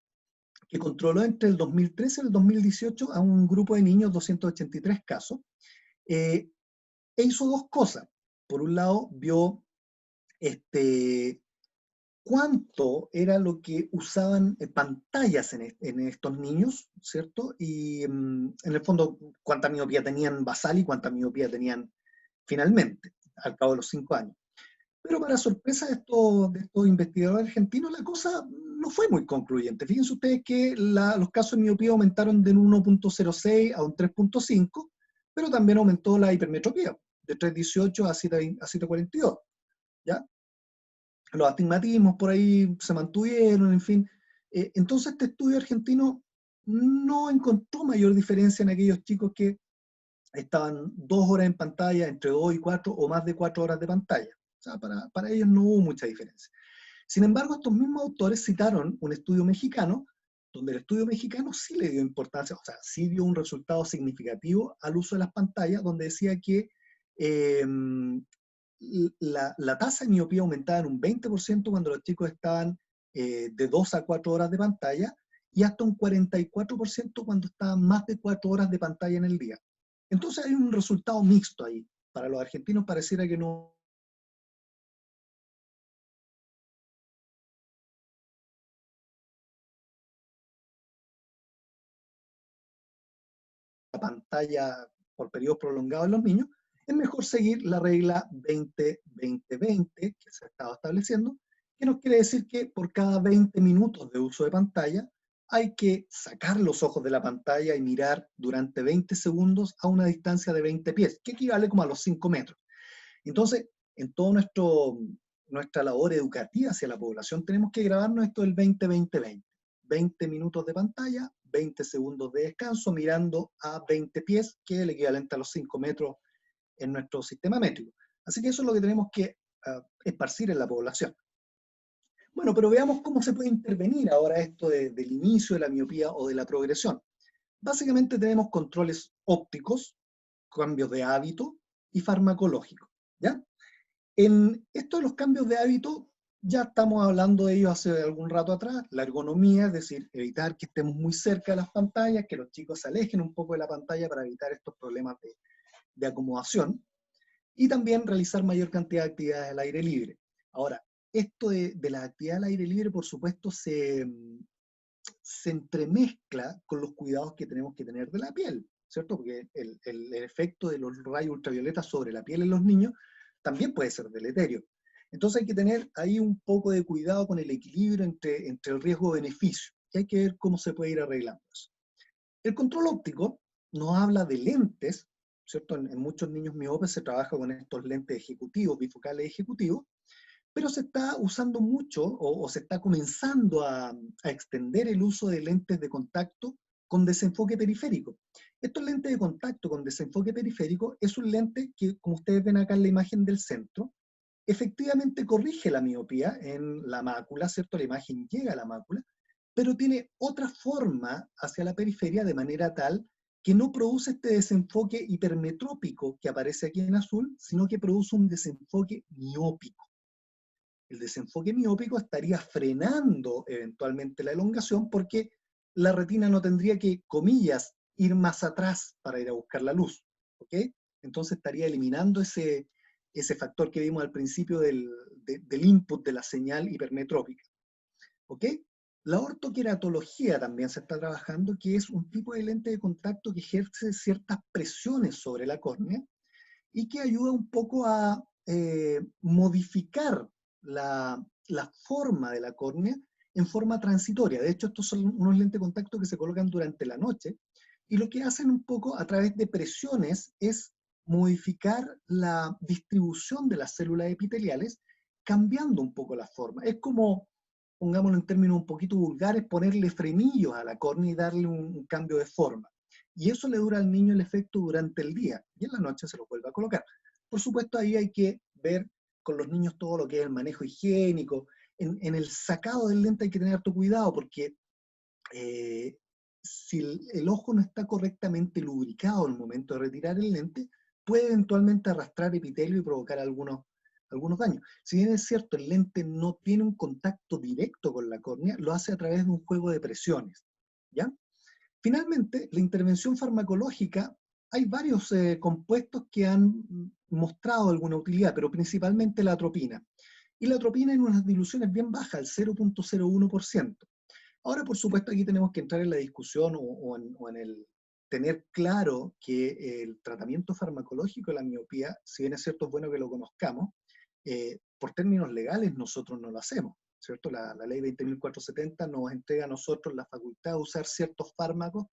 que controló entre el 2013 y el 2018 a un grupo de niños, 283 casos, e hizo dos cosas. Por un lado, vio cuánto era lo que usaban pantallas en estos niños, ¿cierto? Y en el fondo, cuánta miopía tenían basal y cuánta miopía tenían finalmente, al cabo de los 5 años. Pero para sorpresa de estos investigadores argentinos, la cosa no fue muy concluyente. Fíjense ustedes que los casos de miopía aumentaron de un 1.06 a un 3.5, pero también aumentó la hipermetropía, de 3.18 a 7.42, ¿ya? Los astigmatismos por ahí se mantuvieron, en fin. Entonces este estudio argentino no encontró mayor diferencia en aquellos chicos que estaban 2 horas en pantalla, entre 2 y 4 o más de 4 horas de pantalla. O sea, para ellos no hubo mucha diferencia. Sin embargo, estos mismos autores citaron un estudio mexicano, donde el estudio mexicano sí le dio importancia, o sea, sí dio un resultado significativo al uso de las pantallas, donde decía que la tasa de miopía aumentaba en un 20% cuando los chicos estaban de 2 a 4 horas de pantalla, y hasta un 44% cuando estaban más de 4 horas de pantalla en el día. Entonces hay un resultado mixto ahí. Para los argentinos pareciera que no... la pantalla por periodos prolongados en los niños, es mejor seguir la regla 20-20-20 que se ha estado estableciendo, que nos quiere decir que por cada 20 minutos de uso de pantalla hay que sacar los ojos de la pantalla y mirar durante 20 segundos a una distancia de 20 pies, que equivale como a los 5 metros. Entonces, en toda nuestra labor educativa hacia la población tenemos que grabarnos esto del 20-20-20. 20 minutos de pantalla, 20 segundos de descanso, mirando a 20 pies, que es el equivalente a los 5 metros en nuestro sistema métrico. Así que eso es lo que tenemos que esparcir en la población. Bueno, pero veamos cómo se puede intervenir ahora esto del inicio de la miopía o de la progresión. Básicamente tenemos controles ópticos, cambios de hábito y farmacológicos, ¿ya? En esto de los cambios de hábito, ya estamos hablando de ellos hace algún rato atrás, la ergonomía, es decir, evitar que estemos muy cerca de las pantallas, que los chicos se alejen un poco de la pantalla para evitar estos problemas de acomodación, y también realizar mayor cantidad de actividades al aire libre. Ahora, esto de la actividad al aire libre, por supuesto, se entremezcla con los cuidados que tenemos que tener de la piel, ¿cierto? Porque el efecto de los rayos ultravioletas sobre la piel en los niños también puede ser deleterio. Entonces hay que tener ahí un poco de cuidado con el equilibrio entre el riesgo-beneficio, y hay que ver cómo se puede ir arreglando eso. El control óptico nos habla de lentes, ¿cierto? En muchos niños miopes se trabaja con estos lentes ejecutivos, bifocales ejecutivos, pero se está usando mucho o se está comenzando a extender el uso de lentes de contacto con desenfoque periférico. Estos lentes de contacto con desenfoque periférico es un lente que, como ustedes ven acá en la imagen del centro, efectivamente corrige la miopía en la mácula, ¿cierto? La imagen llega a la mácula, pero tiene otra forma hacia la periferia de manera tal que no produce este desenfoque hipermetrópico que aparece aquí en azul, sino que produce un desenfoque miópico. El desenfoque miópico estaría frenando eventualmente la elongación porque la retina no tendría que, comillas, ir más atrás para ir a buscar la luz, ¿ok? Entonces estaría eliminando ese factor que vimos al principio del input de la señal hipermetrópica, ¿ok? La ortoqueratología también se está trabajando, que es un tipo de lente de contacto que ejerce ciertas presiones sobre la córnea y que ayuda un poco a modificar la forma de la córnea en forma transitoria. De hecho, estos son unos lentes de contacto que se colocan durante la noche, y lo que hacen un poco a través de presiones es modificar la distribución de las células epiteliales, cambiando un poco la forma. Es como, pongámoslo en términos un poquito vulgares, ponerle frenillos a la córnea y darle un cambio de forma. Y eso le dura al niño el efecto durante el día, y en la noche se lo vuelve a colocar. Por supuesto, ahí hay que ver con los niños todo lo que es el manejo higiénico. En el sacado del lente hay que tener harto cuidado, porque si el ojo no está correctamente lubricado al momento de retirar el lente, puede eventualmente arrastrar epitelio y provocar algunos daños. Si bien es cierto, el lente no tiene un contacto directo con la córnea, lo hace a través de un juego de presiones, ¿ya? Finalmente, la intervención farmacológica, hay varios compuestos que han mostrado alguna utilidad, pero principalmente la atropina. Y la atropina en unas diluciones bien bajas, el 0.01%. Ahora, por supuesto, aquí tenemos que entrar en la discusión o en el tener claro que el tratamiento farmacológico de la miopía, si bien es cierto, es bueno que lo conozcamos, por términos legales nosotros no lo hacemos, ¿cierto? La ley 20.470 nos entrega a nosotros la facultad de usar ciertos fármacos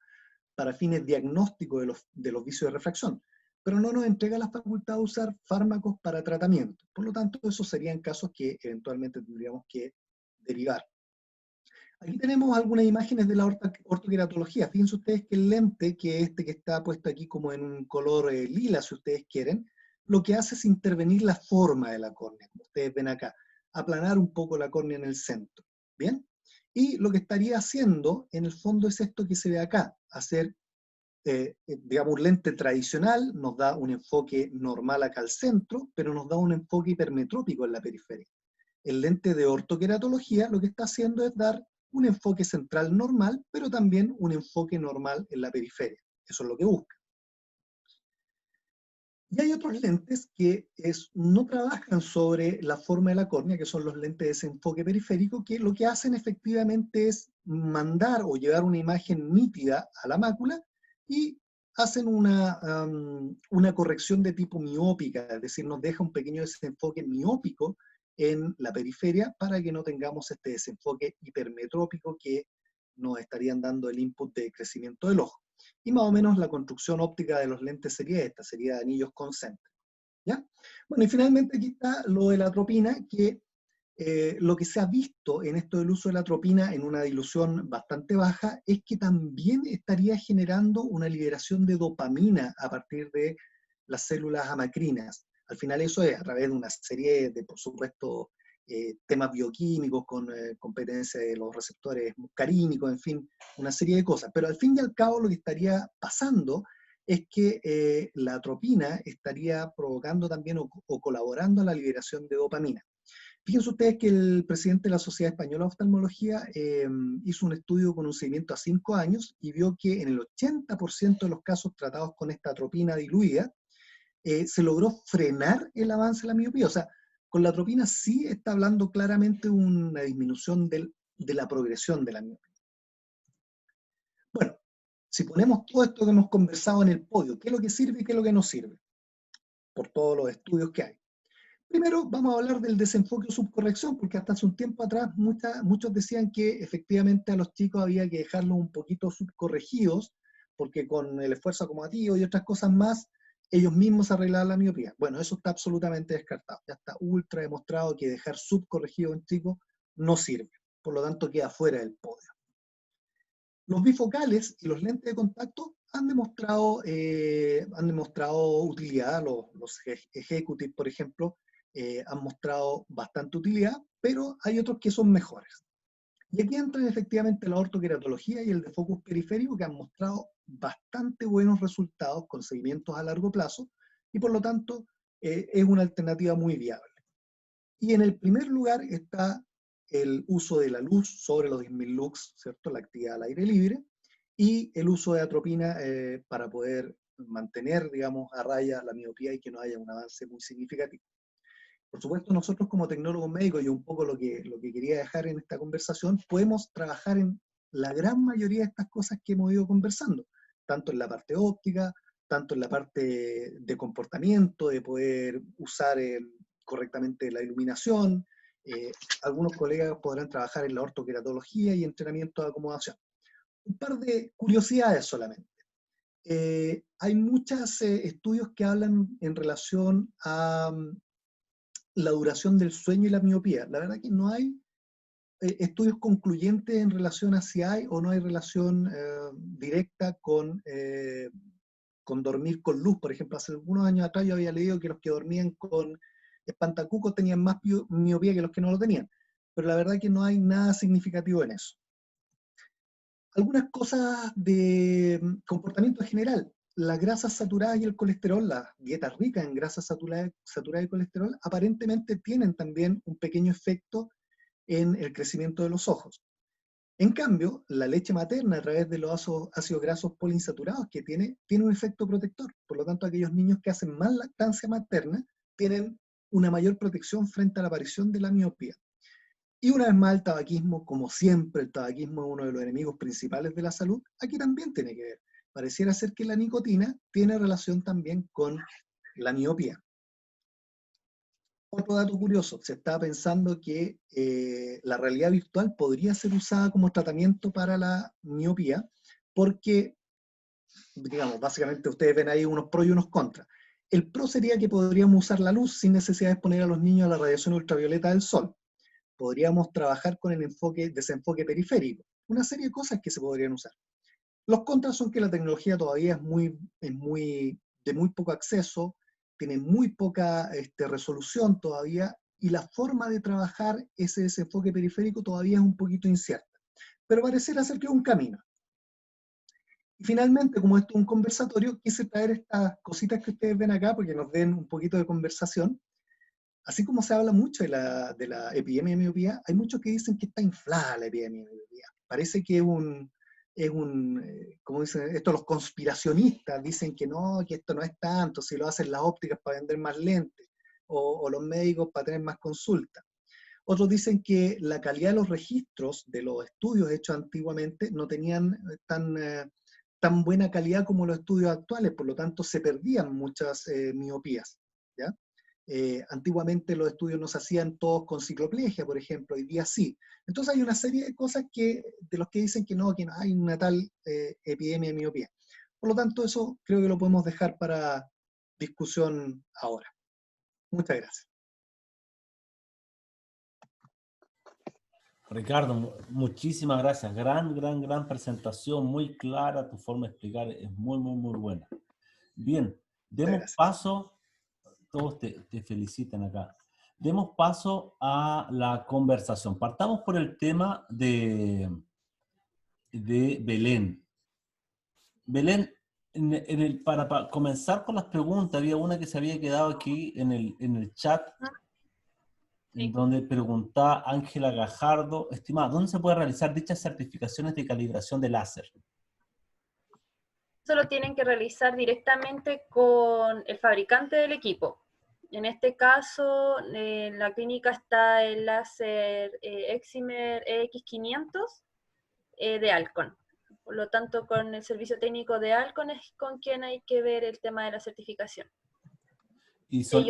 para fines diagnósticos de los vicios de refracción, pero no nos entrega la facultad de usar fármacos para tratamiento. Por lo tanto, esos serían casos que eventualmente tendríamos que derivar. Aquí tenemos algunas imágenes de la ortoqueratología. Fíjense ustedes que el lente, que está puesto aquí como en un color lila, si ustedes quieren, lo que hace es intervenir la forma de la córnea, como ustedes ven acá, aplanar un poco la córnea en el centro, ¿bien? Y lo que estaría haciendo, en el fondo, es esto que se ve acá, hacer, digamos, un lente tradicional, nos da un enfoque normal acá al centro, pero nos da un enfoque hipermetrópico en la periferia. El lente de ortoqueratología lo que está haciendo es dar un enfoque central normal, pero también un enfoque normal en la periferia. Eso es lo que busca. Y hay otros lentes que no trabajan sobre la forma de la córnea, que son los lentes de desenfoque periférico, que lo que hacen efectivamente es mandar o llevar una imagen nítida a la mácula y hacen una corrección de tipo miópica, es decir, nos deja un pequeño desenfoque miópico en la periferia para que no tengamos este desenfoque hipermetrópico que nos estarían dando el input de crecimiento del ojo. Y más o menos la construcción óptica de los lentes sería esta, sería anillos concéntricos, ¿ya? Bueno, y finalmente aquí está lo de la atropina, que lo que se ha visto en esto del uso de la atropina en una dilución bastante baja es que también estaría generando una liberación de dopamina a partir de las células amacrinas. Al final eso es a través de una serie de, por supuesto, temas bioquímicos con competencia de los receptores muscarínicos, en fin, una serie de cosas. Pero al fin y al cabo lo que estaría pasando es que la atropina estaría provocando también o colaborando a la liberación de dopamina. Fíjense ustedes que el presidente de la Sociedad Española de Oftalmología hizo un estudio con un seguimiento a 5 años y vio que en el 80% de los casos tratados con esta atropina diluida, se logró frenar el avance de la miopía. O sea, con la atropina sí está hablando claramente una disminución de la progresión de la miopía. Bueno, si ponemos todo esto que hemos conversado en el podio, ¿qué es lo que sirve y qué es lo que no sirve? Por todos los estudios que hay. Primero vamos a hablar del desenfoque o subcorrección, porque hasta hace un tiempo atrás muchos decían que efectivamente a los chicos había que dejarlos un poquito subcorregidos, porque con el esfuerzo acomodativo y otras cosas más, ellos mismos arreglaban la miopía. Bueno, eso está absolutamente descartado. Ya está ultra demostrado que dejar subcorregido a un chico no sirve. Por lo tanto, queda fuera del podio. Los bifocales y los lentes de contacto han demostrado utilidad. Los Executive, por ejemplo, han mostrado bastante utilidad, pero hay otros que son mejores. Y aquí entran efectivamente la ortoqueratología y el de focus periférico, que han mostrado bastante buenos resultados con seguimientos a largo plazo, y por lo tanto es una alternativa muy viable. Y en el primer lugar está el uso de la luz sobre los 10.000 lux, ¿cierto? La actividad al aire libre, y el uso de atropina para poder mantener, digamos, a raya la miopía y que no haya un avance muy significativo. Por supuesto, nosotros como tecnólogos médicos, y un poco lo que quería dejar en esta conversación, podemos trabajar en la gran mayoría de estas cosas que hemos ido conversando, tanto en la parte óptica, tanto en la parte de comportamiento, de poder usar correctamente la iluminación. Algunos colegas podrán trabajar en la ortoqueratología y entrenamiento de acomodación. Un par de curiosidades solamente. Hay muchos estudios que hablan en relación a la duración del sueño y la miopía. La verdad que no hay estudios concluyentes en relación a si hay o no hay relación directa con dormir con luz. Por ejemplo, hace algunos años atrás yo había leído que los que dormían con espantacucos tenían más miopía que los que no lo tenían. Pero la verdad que no hay nada significativo en eso. Algunas cosas de comportamiento general. las grasas saturadas y el colesterol, las dietas ricas en grasas saturadas y colesterol, aparentemente tienen también un pequeño efecto en el crecimiento de los ojos. En cambio, la leche materna a través de los ácidos grasos poliinsaturados que tiene un efecto protector. Por lo tanto, aquellos niños que hacen más lactancia materna tienen una mayor protección frente a la aparición de la miopía. Y una vez más, el tabaquismo, como siempre, el tabaquismo es uno de los enemigos principales de la salud, aquí también tiene que ver. Pareciera ser que la nicotina tiene relación también con la miopía. Otro dato curioso, se estaba pensando que la realidad virtual podría ser usada como tratamiento para la miopía, porque, digamos, básicamente ustedes ven ahí unos pros y unos contras. El pro sería que podríamos usar la luz sin necesidad de exponer a los niños a la radiación ultravioleta del sol. Podríamos trabajar con el desenfoque periférico, una serie de cosas que se podrían usar. Los contras son que la tecnología todavía es de muy poco acceso, tiene muy poca resolución todavía, y la forma de trabajar ese desenfoque periférico todavía es un poquito incierta. Pero pareciera ser que es un camino. Y finalmente, como esto es un conversatorio, quise traer estas cositas que ustedes ven acá, porque nos den un poquito de conversación. Así como se habla mucho de la epidemia de miopía, hay muchos que dicen que está inflada la epidemia de miopía. Parece que como dicen esto, los conspiracionistas dicen que no, que esto no es tanto, si lo hacen las ópticas para vender más lentes, o los médicos para tener más consultas. Otros dicen que la calidad de los registros de los estudios hechos antiguamente no tenían tan buena calidad como los estudios actuales, por lo tanto se perdían muchas miopías, ¿ya? Antiguamente los estudios no se hacían todos con cicloplegia, por ejemplo, hoy día sí. Entonces hay una serie de cosas de los que dicen que no hay una tal epidemia de miopía. Por lo tanto, eso creo que lo podemos dejar para discusión ahora. Muchas gracias. Ricardo, muchísimas gracias. Gran presentación, muy clara, tu forma de explicar es muy buena. Bien, demos paso, todos te felicitan acá. Demos paso a la conversación. Partamos por el tema de Belén. Belén, para comenzar con las preguntas, había una que se había quedado aquí en el chat, en donde preguntaba Ángela Gajardo, estimada, ¿dónde se puede realizar dichas certificaciones de calibración de láser? Eso lo tienen que realizar directamente con el fabricante del equipo. En este caso, en la clínica está el láser Excimer EX500 de Alcon. Por lo tanto, con el servicio técnico de Alcon es con quien hay que ver el tema de la certificación. ¿Y son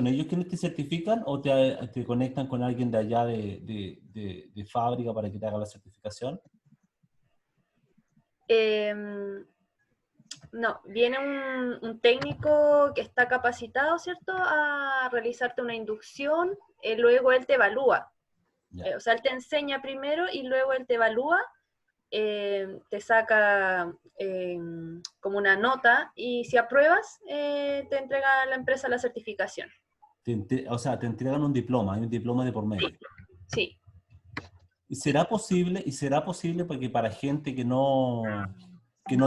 ellos quienes te certifican o te conectan con alguien de allá de fábrica para que te haga la certificación? No, viene un técnico que está capacitado, ¿cierto?, a realizarte una inducción, luego él te evalúa. O sea, él te enseña primero y luego él te evalúa, te saca como una nota y si apruebas, te entrega a la empresa la certificación. O sea, te entregan un diploma, hay un diploma de por medio. Sí. ¿Y será posible porque para gente que no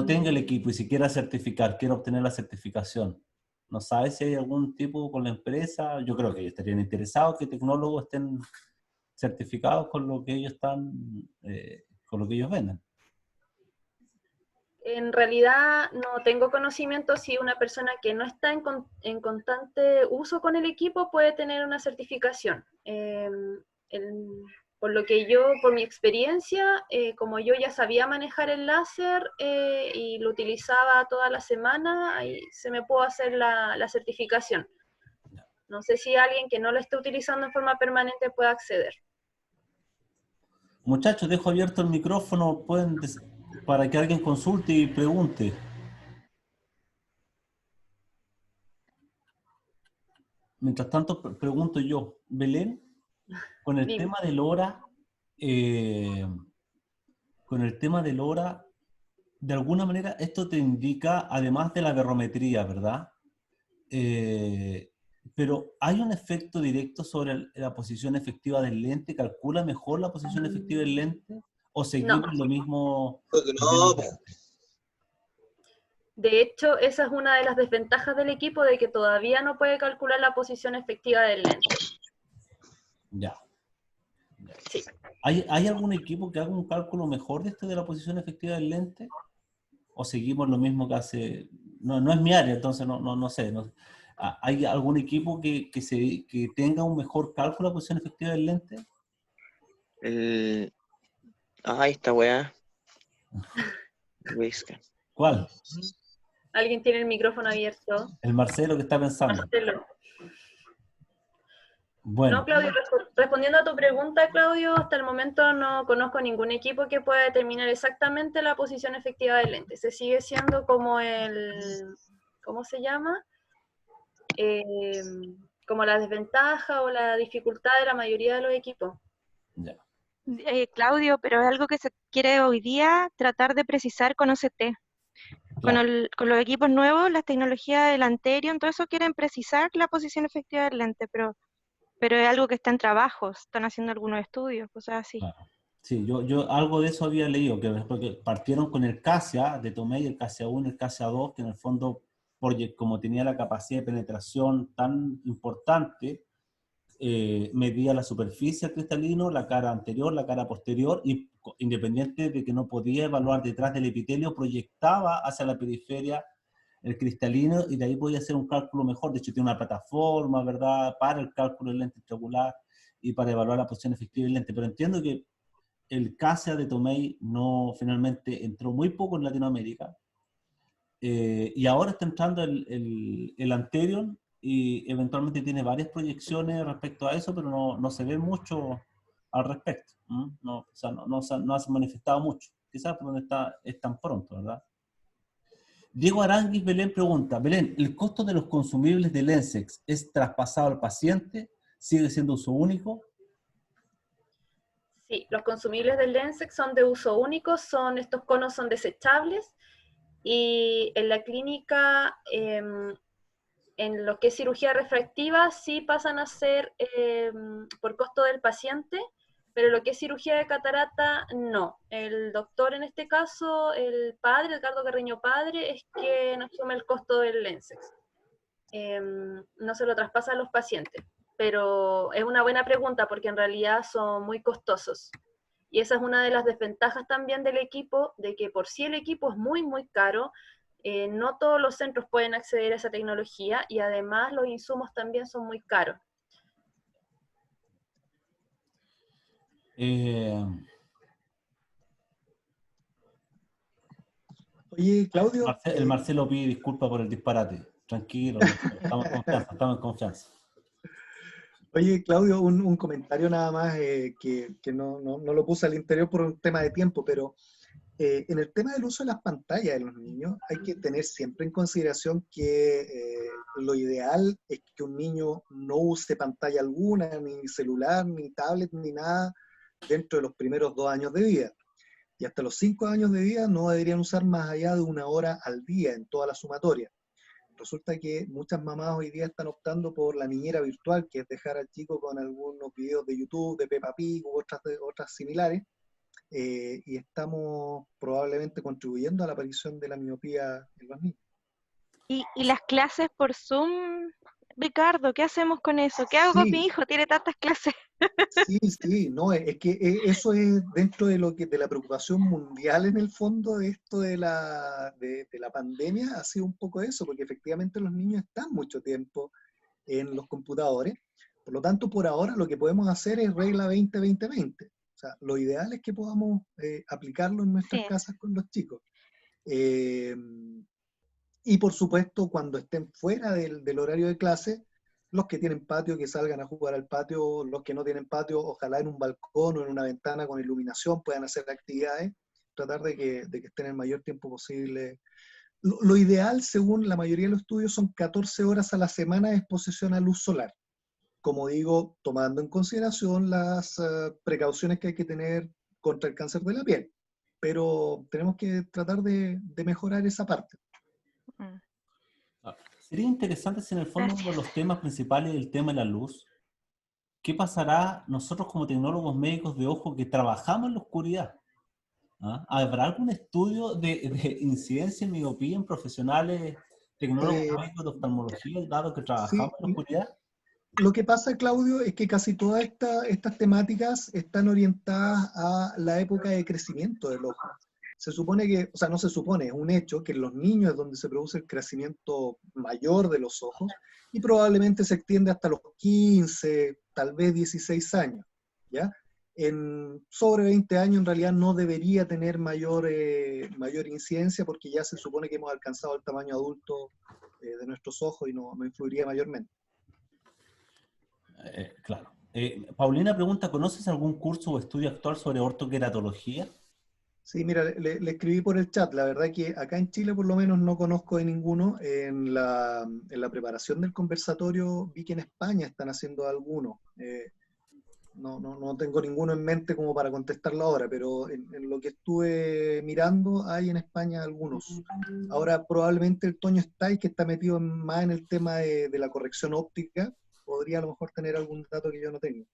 tenga el equipo y si quiera certificar, quiera obtener la certificación, no sabes si hay algún tipo con la empresa? Yo creo que ellos estarían interesados que tecnólogos estén certificados con lo que ellos con lo que ellos venden. En realidad no tengo conocimiento si una persona que no está en constante uso con el equipo puede tener una certificación. Por mi experiencia, como yo ya sabía manejar el láser y lo utilizaba toda la semana, ahí se me pudo hacer la certificación. No sé si alguien que no lo esté utilizando en forma permanente puede acceder. Muchachos, dejo abierto el micrófono para que alguien consulte y pregunte. Mientras tanto, pregunto yo, Belén, con el tema del hora, de alguna manera esto te indica, además de la barometría, ¿verdad? Pero ¿hay un efecto directo sobre la posición efectiva del lente? ¿Calcula mejor la posición efectiva del lente? ¿O seguimos lo mismo? No. De hecho, esa es una de las desventajas del equipo, de que todavía no puede calcular la posición efectiva del lente. Ya. Sí. ¿Hay algún equipo que haga un cálculo mejor de esto de la posición efectiva del lente? ¿O seguimos lo mismo que hace? No, no es mi área, entonces no sé. ¿Hay algún equipo que tenga un mejor cálculo de la posición efectiva del lente? Esta weá. Whisky. ¿Cuál? ¿Alguien tiene el micrófono abierto? El Marcelo que está pensando. Marcelo. Bueno. No, Claudio, respondiendo a tu pregunta, Claudio, hasta el momento no conozco ningún equipo que pueda determinar exactamente la posición efectiva del lente. Se sigue siendo como ¿cómo se llama? Como la desventaja o la dificultad de la mayoría de los equipos. Ya. Claudio, pero es algo que se quiere hoy día tratar de precisar con OCT. Claro. Con los equipos nuevos, las tecnologías del Anterion, todo eso quieren precisar la posición efectiva del lente, pero es algo que está en trabajos, están haciendo algunos estudios, cosas así. Claro. Sí, yo algo de eso había leído, porque partieron con el CASIA de Tomei, el CASIA 1 y el CASIA 2, que en el fondo, como tenía la capacidad de penetración tan importante, medía la superficie del cristalino, la cara anterior, la cara posterior, y independiente de que no podía evaluar detrás del epitelio, proyectaba hacia la periferia el cristalino, y de ahí podía hacer un cálculo mejor. De hecho, tiene una plataforma, ¿verdad?, para el cálculo del lente intraocular y para evaluar la posición efectiva del lente. Pero entiendo que el CASIA de Tomei finalmente entró muy poco en Latinoamérica, y ahora está entrando el Anterion, y eventualmente tiene varias proyecciones respecto a eso, pero no se ve mucho al respecto. No, o sea, no se ha manifestado mucho. Quizás por donde es tan pronto, ¿verdad? Diego Aranguis Belén pregunta: Belén, ¿el costo de los consumibles de Lensex es traspasado al paciente? ¿Sigue siendo uso único? Sí, los consumibles del Lensex son de uso único, estos conos son desechables, y en la clínica, en lo que es cirugía refractiva, sí pasan a ser por costo del paciente, pero lo que es cirugía de catarata, no. El doctor, en este caso, el padre, Edgardo Carreño padre, es quien asume el costo del Lensex. No se lo traspasa a los pacientes, pero es una buena pregunta porque en realidad son muy costosos. Y esa es una de las desventajas también del equipo, de que por sí el equipo es muy, muy caro. No todos los centros pueden acceder a esa tecnología, y además los insumos también son muy caros. Oye, Claudio. El Marcelo pide disculpas por el disparate. Tranquilo, estamos en confianza. Oye, Claudio, un comentario nada más, que no lo puse al interior por un tema de tiempo, pero en el tema del uso de las pantallas de los niños, hay que tener siempre en consideración que lo ideal es que un niño no use pantalla alguna, ni celular, ni tablet, ni nada, dentro de los primeros 2 años de vida. Y hasta los 5 años de vida no deberían usar más allá de 1 hora al día en toda la sumatoria. Resulta que muchas mamás hoy día están optando por la niñera virtual, que es dejar al chico con algunos videos de YouTube, de Peppa Pig u otras similares, y estamos probablemente contribuyendo a la aparición de la miopía en los niños. ¿Y las clases por Zoom, Ricardo? ¿Qué hacemos con eso? ¿Qué hago con mi hijo? Tiene tantas clases. Sí, no, es que eso es dentro de de la preocupación mundial en el fondo de esto de la pandemia, ha sido un poco eso, porque efectivamente los niños están mucho tiempo en los computadores. Por lo tanto, por ahora lo que podemos hacer es regla 20-20-20. O sea, lo ideal es que podamos aplicarlo en nuestras casas con los chicos. Y por supuesto, cuando estén fuera del horario de clase, los que tienen patio, que salgan a jugar al patio; los que no tienen patio, ojalá en un balcón o en una ventana con iluminación puedan hacer actividades, tratar de que estén el mayor tiempo posible. Lo ideal, según la mayoría de los estudios, son 14 horas a la semana de exposición a luz solar. Como digo, tomando en consideración las precauciones que hay que tener contra el cáncer de la piel. Pero tenemos que tratar de mejorar esa parte. Sería interesante si en el fondo uno de los temas principales es el tema de la luz. ¿Qué pasará nosotros como tecnólogos médicos de ojo que trabajamos en la oscuridad? ¿Ah? ¿Habrá algún estudio de incidencia en miopía en profesionales tecnólogos médicos de oftalmología, dado que trabajamos Sí, en la oscuridad? lo que pasa, Claudio, es que casi todas estas temáticas están orientadas a la época de crecimiento del ojo. Se supone que, o sea, no se supone, es un hecho que en los niños es donde se produce el crecimiento mayor de los ojos y probablemente se extiende hasta los 15, tal vez 16 años, ¿ya? En sobre 20 años en realidad no debería tener mayor incidencia porque ya se supone que hemos alcanzado el tamaño adulto de nuestros ojos y no influiría mayormente. Claro. Paulina pregunta, ¿conoces algún curso o estudio actual sobre ortoqueratología? Sí, mira, le escribí por el chat. La verdad que acá en Chile por lo menos no conozco de ninguno. En la preparación del conversatorio vi que en España están haciendo algunos. No tengo ninguno en mente como para contestarlo ahora, pero en lo que estuve mirando hay en España algunos. Ahora probablemente el Toño Stay, que está metido más en el tema de la corrección óptica, podría a lo mejor tener algún dato que yo no tengo.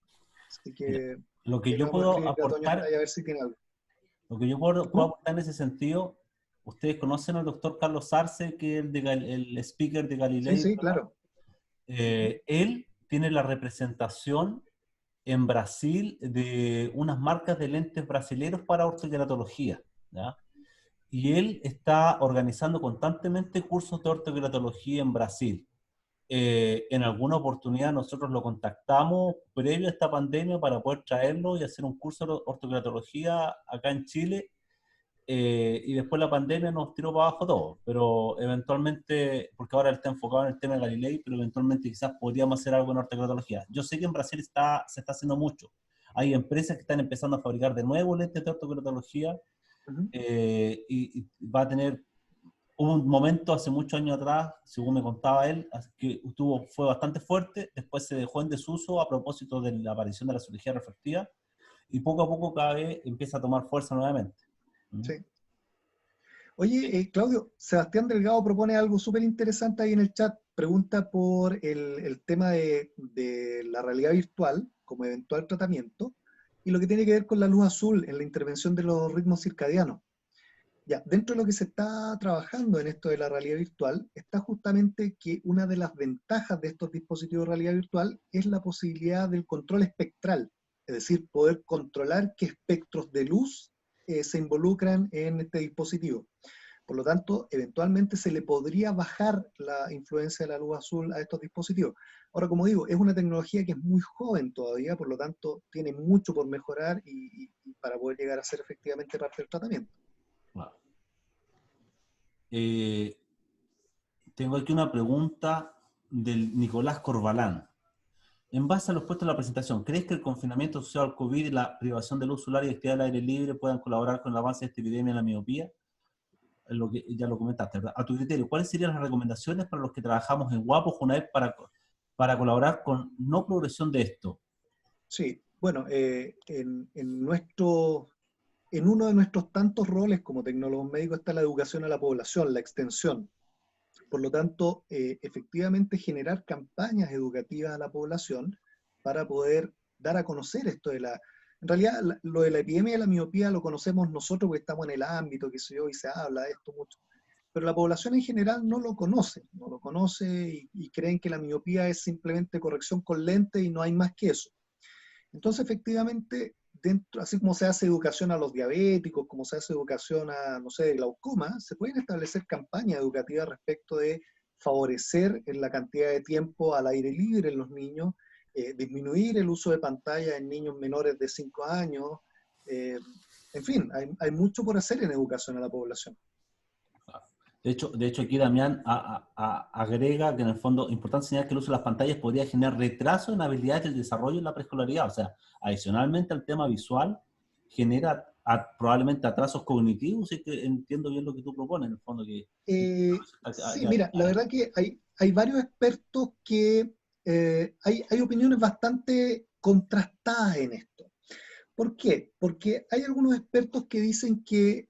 Así que Lo que le yo vamos a puedo escribir a Toño aportar, Stay a ver si tiene algo. lo que yo puedo ¿Cómo? aportar en ese sentido, ustedes conocen al doctor Carlos Arce, que es el speaker de Sí, Galilei. sí, claro. Él tiene la representación en Brasil de unas marcas de lentes brasileños para ortoqueratología, ¿ya? Y él está organizando constantemente cursos de ortoqueratología en Brasil. En alguna oportunidad nosotros lo contactamos previo a esta pandemia para poder traerlo y hacer un curso de ortoqueratología acá en Chile, y después la pandemia nos tiró para abajo todo, pero eventualmente, porque ahora él está enfocado en el tema de Galilei, pero eventualmente quizás podríamos hacer algo en ortoqueratología. Yo sé que en Brasil se está haciendo mucho. Hay empresas que están empezando a fabricar de nuevo lentes de ortoqueratología, y va a tener un momento hace muchos años atrás, según me contaba él, que fue bastante fuerte, después se dejó en desuso a propósito de la aparición de la cirugía refractiva, y poco a poco cada vez empieza a tomar fuerza nuevamente. Sí. Oye, Claudio, Sebastián Delgado propone algo súper interesante ahí en el chat. Pregunta por el tema de la realidad virtual como eventual tratamiento y lo que tiene que ver con la luz azul en la intervención de los ritmos circadianos. Ya, dentro de lo que se está trabajando en esto de la realidad virtual, está justamente que una de las ventajas de estos dispositivos de realidad virtual es la posibilidad del control espectral, es decir, poder controlar qué espectros de luz se involucran en este dispositivo. Por lo tanto, eventualmente se le podría bajar la influencia de la luz azul a estos dispositivos. Ahora, como digo, es una tecnología que es muy joven todavía, por lo tanto, tiene mucho por mejorar y para poder llegar a ser efectivamente parte del tratamiento. Wow. Tengo aquí una pregunta del Nicolás Corbalán. En base a los puestos de la presentación, ¿crees que el confinamiento asociado al COVID y la privación de luz solar y actividad al aire libre puedan colaborar con el avance de esta epidemia en la miopía? Lo que ya lo comentaste, ¿verdad? A tu criterio, ¿cuáles serían las recomendaciones para los que trabajamos en Guapo, Junaed, para colaborar con no progresión de esto? Sí, bueno, en uno de nuestros tantos roles como tecnólogos médicos está la educación a la población, la extensión. Por lo tanto, efectivamente generar campañas educativas a la población para poder dar a conocer esto de la... En realidad, lo de la epidemia de la miopía lo conocemos nosotros porque estamos en el ámbito, qué sé yo, y se habla de esto mucho. Pero la población en general no lo conoce y creen que la miopía es simplemente corrección con lente y no hay más que eso. Entonces, efectivamente, así como se hace educación a los diabéticos, como se hace educación a, no sé, glaucoma, se pueden establecer campañas educativas respecto de favorecer la cantidad de tiempo al aire libre en los niños, disminuir el uso de pantalla en niños menores de 5 años. En fin, hay mucho por hacer en educación a la población. De hecho aquí Damián agrega que en el fondo es importante señalar que el uso de las pantallas podría generar retraso en habilidades del desarrollo en la preescolaridad. O sea, adicionalmente al tema visual, genera probablemente atrasos cognitivos, si es que entiendo bien lo que tú propones, en el fondo. Sí, mira, la verdad que hay varios expertos que hay opiniones bastante contrastadas en esto. ¿Por qué? Porque hay algunos expertos que dicen que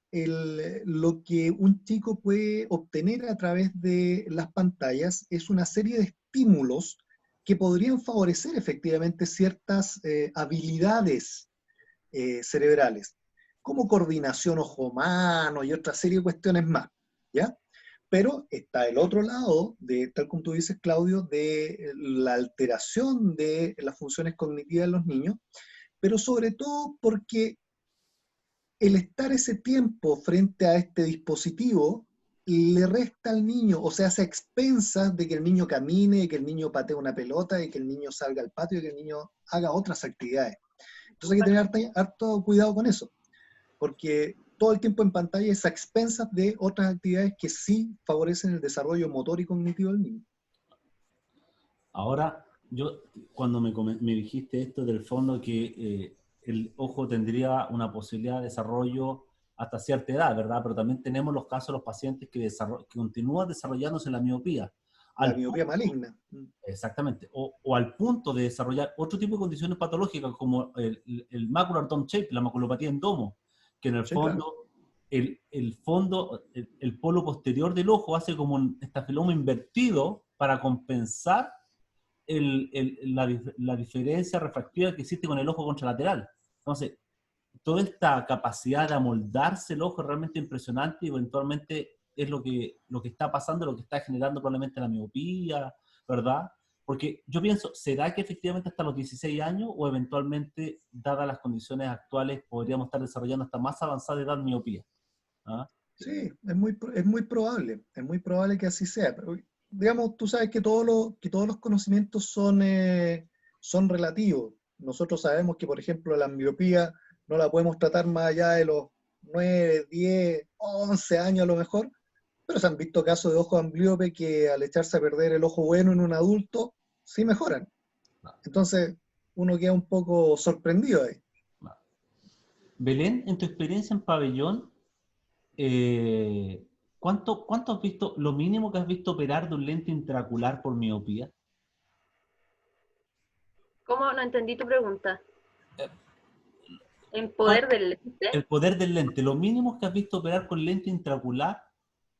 lo que un chico puede obtener a través de las pantallas es una serie de estímulos que podrían favorecer efectivamente ciertas habilidades cerebrales. como coordinación ojo-mano y otra serie de cuestiones más, ¿ya? Pero está el otro lado, tal como tú dices, Claudio, de la alteración de las funciones cognitivas de los niños, pero sobre todo porque el estar ese tiempo frente a este dispositivo le resta al niño, o sea, hace a expensas de que el niño camine, de que el niño patee una pelota, de que el niño salga al patio, de que el niño haga otras actividades. Entonces hay que tener harto cuidado con eso, porque todo el tiempo en pantalla es a expensas de otras actividades que sí favorecen el desarrollo motor y cognitivo del niño. Ahora, cuando me dijiste esto del fondo que el ojo tendría una posibilidad de desarrollo hasta cierta edad, ¿verdad? Pero también tenemos los casos de los pacientes que continúan desarrollándose la miopía. La miopía maligna. Exactamente. O al punto de desarrollar otro tipo de condiciones patológicas como el macular dome shape, la maculopatía en domo, que en el fondo, claro, el polo posterior del ojo hace como un estafiloma invertido para compensar la diferencia refractiva que existe con el ojo contralateral. Entonces, toda esta capacidad de amoldarse el ojo es realmente impresionante y eventualmente es lo que está pasando, lo que está generando probablemente la miopía, ¿verdad? Porque yo pienso, ¿será que efectivamente hasta los 16 años o eventualmente, dadas las condiciones actuales, podríamos estar desarrollando hasta más avanzada edad miopía? ¿Ah? Sí, es muy probable que así sea. Pero, digamos, tú sabes que todos los conocimientos son relativos. Nosotros sabemos que, por ejemplo, la miopía no la podemos tratar más allá de los 9, 10, 11 años a lo mejor, pero se han visto casos de ojos ambliopes que al echarse a perder el ojo bueno en un adulto, sí mejoran. Entonces, uno queda un poco sorprendido ahí. Belén, en tu experiencia en pabellón, ¿cuánto has visto, lo mínimo que has visto operar de un lente intraocular por miopía? ¿Cómo? No entendí tu pregunta. ¿En poder del lente? El poder del lente, lo mínimo que has visto operar con lente intraocular,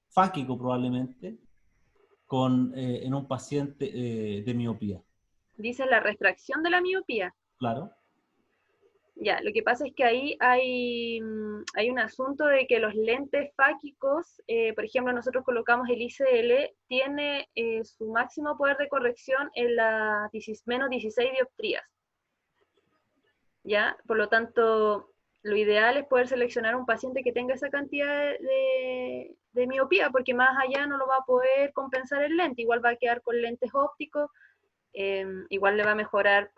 fáquico probablemente, en un paciente de miopía. Dice la refracción de la miopía. Claro. Ya, lo que pasa es que ahí hay un asunto de que los lentes fáquicos, por ejemplo, nosotros colocamos el ICL, tiene su máximo poder de corrección en la menos 16 dioptrías. ¿Ya? Por lo tanto, lo ideal es poder seleccionar un paciente que tenga esa cantidad de miopía, porque más allá no lo va a poder compensar el lente, igual va a quedar con lentes ópticos, igual le va a mejorar,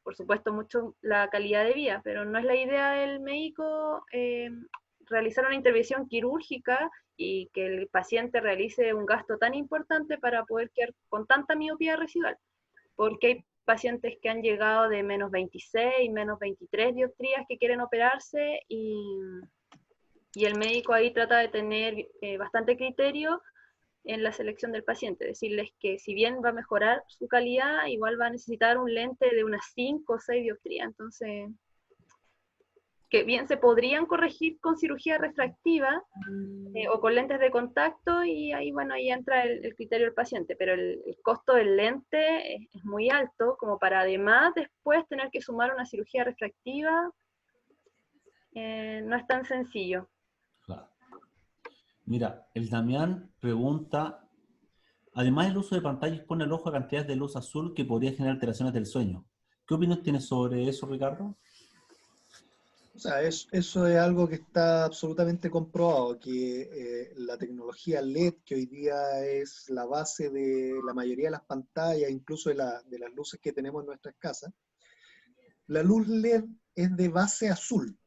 por supuesto, mucho la calidad de vida, pero no es la idea del médico realizar una intervención quirúrgica y que el paciente realice un gasto tan importante para poder quedar con tanta miopía residual, porque hay pacientes que han llegado de menos 26, menos 23 dioptrías que quieren operarse y el médico ahí trata de tener bastante criterio en la selección del paciente, decirles que si bien va a mejorar su calidad, igual va a necesitar un lente de unas 5 o 6 dioptrías, entonces que bien se podrían corregir con cirugía refractiva o con lentes de contacto y ahí, bueno, ahí entra el criterio del paciente, pero el costo del lente es muy alto como para además después tener que sumar una cirugía refractiva, no es tan sencillo. Claro. Mira, el Damián pregunta, además el uso de pantalla expone el ojo a cantidades de luz azul que podría generar alteraciones del sueño. ¿Qué opinión tienes sobre eso, Ricardo? O sea, eso es algo que está absolutamente comprobado, que la tecnología LED, que hoy día es la base de la mayoría de las pantallas, incluso de las luces que tenemos en nuestras casas, la luz LED es de base azul.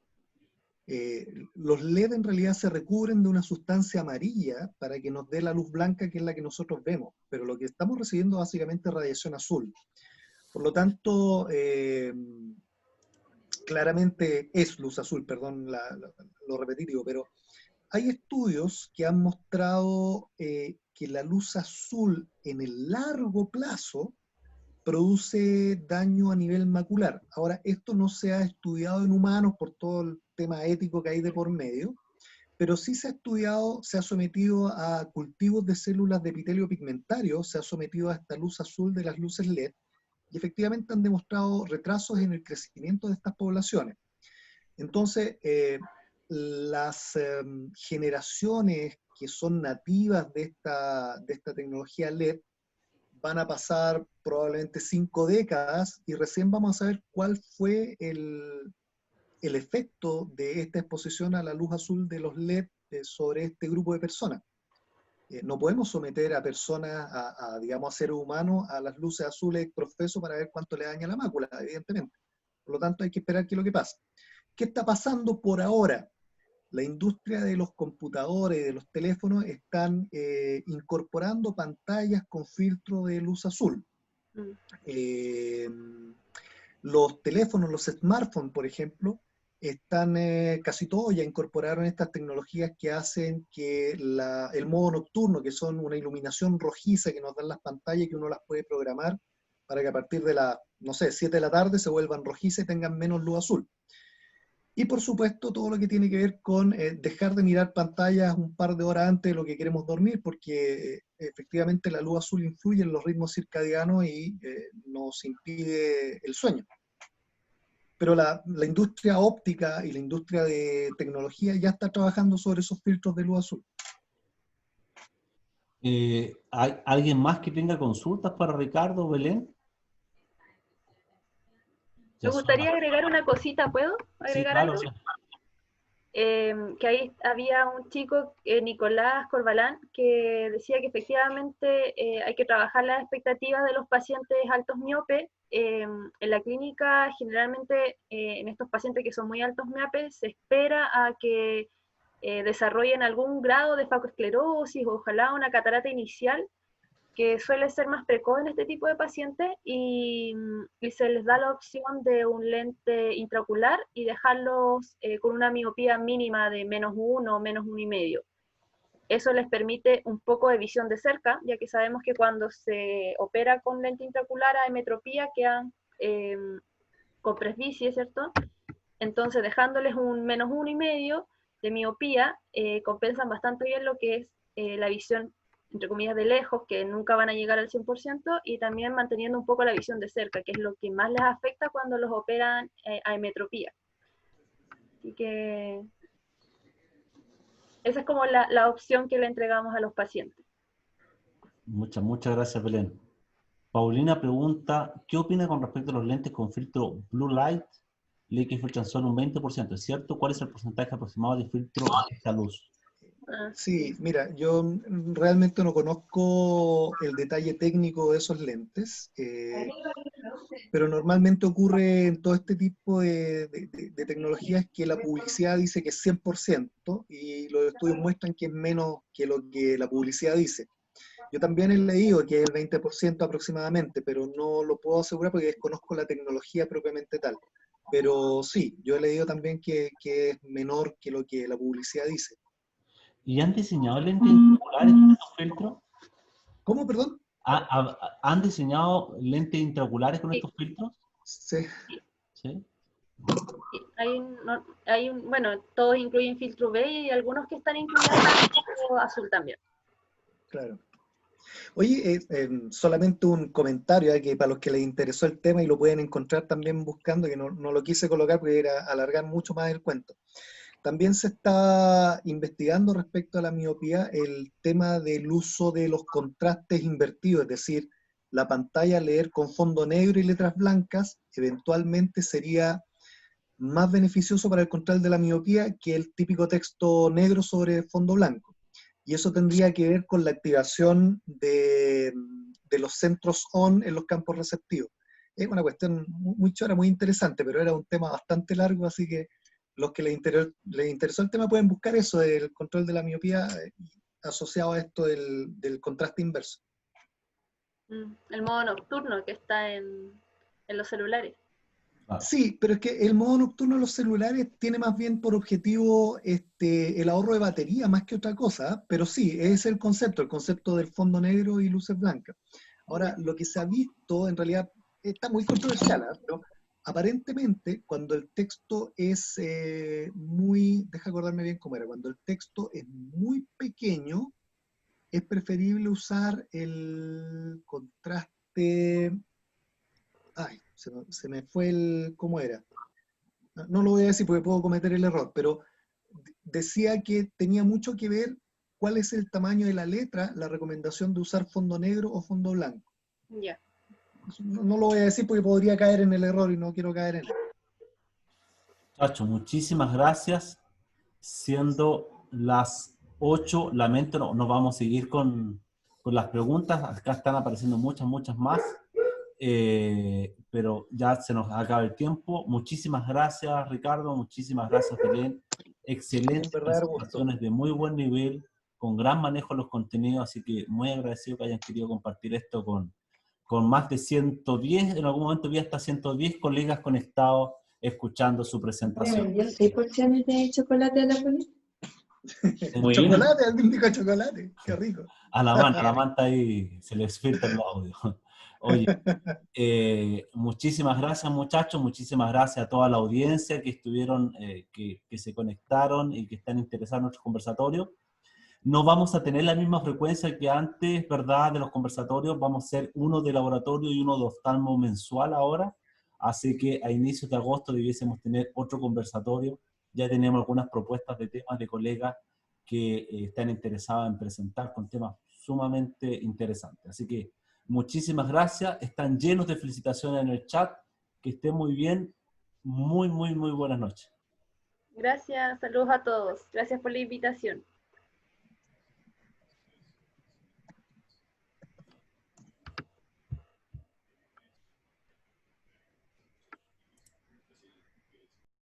Los LED en realidad se recubren de una sustancia amarilla para que nos dé la luz blanca, que es la que nosotros vemos, pero lo que estamos recibiendo básicamente es radiación azul. Por lo tanto, claramente es luz azul, perdón lo repetitivo, pero hay estudios que han mostrado que la luz azul en el largo plazo produce daño a nivel macular. Ahora, esto no se ha estudiado en humanos por todo el tema ético que hay de por medio, pero sí se ha estudiado, se ha sometido a cultivos de células de epitelio pigmentario, se ha sometido a esta luz azul de las luces LED, y efectivamente han demostrado retrasos en el crecimiento de estas poblaciones. Entonces, las generaciones que son nativas de esta tecnología LED van a pasar probablemente 5 décadas y recién vamos a ver cuál fue el efecto de esta exposición a la luz azul de los LED sobre este grupo de personas. No podemos someter a personas, digamos, a seres humanos, a las luces azules profeso para ver cuánto le daña la mácula, evidentemente. Por lo tanto, hay que esperar qué es lo que pasa. ¿Qué está pasando por ahora? La industria de los computadores y de los teléfonos están incorporando pantallas con filtro de luz azul. Los teléfonos, los smartphones, por ejemplo, están casi todos ya incorporaron estas tecnologías que hacen que el modo nocturno, que son una iluminación rojiza que nos dan las pantallas, que uno las puede programar para que a partir de las, no sé, 7 de la tarde se vuelvan rojizas y tengan menos luz azul. Y por supuesto todo lo que tiene que ver con dejar de mirar pantallas un par de horas antes de lo que queremos dormir, porque efectivamente la luz azul influye en los ritmos circadianos y nos impide el sueño. Pero la industria óptica y la industria de tecnología ya está trabajando sobre esos filtros de luz azul. ¿Hay alguien más que tenga consultas para Ricardo, Belén? Me gustaría agregar una cosita, ¿puedo agregar algo? Sí. Que ahí había un chico, Nicolás Corbalán, que decía que efectivamente hay que trabajar las expectativas de los pacientes altos miopes. En la clínica, generalmente, en estos pacientes que son muy altos miopes, se espera a que desarrollen algún grado de facoesclerosis o ojalá una catarata inicial, que suele ser más precoz en este tipo de pacientes, y se les da la opción de un lente intraocular y dejarlos con una miopía mínima de -1 o -1,5. Eso les permite un poco de visión de cerca, ya que sabemos que cuando se opera con lente intraocular hay metropía, quedan con presbicie, ¿cierto? Entonces, dejándoles un -1,5 de miopía, compensan bastante bien lo que es la visión, entre comillas, de lejos, que nunca van a llegar al 100%, y también manteniendo un poco la visión de cerca, que es lo que más les afecta cuando los operan a metropía. Así que esa es como la opción que le entregamos a los pacientes. Muchas gracias, Belén. Paulina pregunta, ¿qué opina con respecto a los lentes con filtro Blue Light? Leí que filtran solo un 20%, ¿es cierto? ¿Cuál es el porcentaje aproximado de filtro de esta luz? Sí, mira, yo realmente no conozco el detalle técnico de esos lentes, pero normalmente ocurre en todo este tipo de tecnologías que la publicidad dice que es 100% y los estudios muestran que es menos que lo que la publicidad dice. Yo también he leído que es el 20% aproximadamente, pero no lo puedo asegurar porque desconozco la tecnología propiamente tal. Pero sí, yo he leído también que es menor que lo que la publicidad dice. ¿Y han diseñado lentes intraoculares con estos filtros? ¿Cómo, perdón? ¿Han diseñado lentes intraoculares con estos filtros? Sí. ¿Sí? Bueno, todos incluyen filtro B y algunos que están incluyendo filtro azul también. Claro. Oye, solamente un comentario que para los que les interesó el tema y lo pueden encontrar también buscando, que no lo quise colocar porque era alargar mucho más el cuento. También se está investigando respecto a la miopía el tema del uso de los contrastes invertidos, es decir, la pantalla leer con fondo negro y letras blancas eventualmente sería más beneficioso para el control de la miopía que el típico texto negro sobre fondo blanco. Y eso tendría que ver con la activación de los centros ON en los campos receptivos. Es una cuestión muy chora, muy interesante, pero era un tema bastante largo, así que los que les interesó el tema pueden buscar eso, del control de la miopía asociado a esto del contraste inverso. El modo nocturno que está en los celulares. Sí, pero es que el modo nocturno de los celulares tiene más bien por objetivo el ahorro de batería más que otra cosa, pero sí, ese es el concepto del fondo negro y luces blancas. Ahora, lo que se ha visto en realidad está muy controversial, pero aparentemente cuando el texto es deja acordarme bien cómo era, cuando el texto es muy pequeño, es preferible usar el contraste... Ay, se me fue ¿cómo era? No lo voy a decir porque puedo cometer el error, pero decía que tenía mucho que ver cuál es el tamaño de la letra, la recomendación de usar fondo negro o fondo blanco. Ya. No lo voy a decir porque podría caer en el error y no quiero caer en él. Chacho, muchísimas gracias. Siendo las 8, lamento, no vamos a seguir con las preguntas. Acá están apareciendo muchas más. Pero ya se nos acaba el tiempo. Muchísimas gracias, Ricardo. Muchísimas gracias, Belén. Excelentes Un verdadero gusto. presentaciones de muy buen nivel, con gran manejo de los contenidos. Así que muy agradecido que hayan querido compartir esto con más de 110. En algún momento vi hasta 110 colegas conectados escuchando su presentación. ¿Me vendió 6 porciones de chocolate a la Poli? Muy Chocolate, alguien dijo chocolate. Qué rico. a la manta ahí se les filtra el audio. Oye, muchísimas gracias, muchachos, muchísimas gracias a toda la audiencia que estuvieron, que se conectaron y que están interesados en nuestro conversatorio. No vamos a tener la misma frecuencia que antes, ¿verdad?, de los conversatorios. Vamos a hacer uno de laboratorio y uno de oftalmo mensual ahora. Así que a inicios de agosto debiésemos tener otro conversatorio. Ya tenemos algunas propuestas de temas de colegas que están interesados en presentar con temas sumamente interesantes. Así que muchísimas gracias. Están llenos de felicitaciones en el chat. Que estén muy bien. Muy buenas noches. Gracias, saludos a todos. Gracias por la invitación.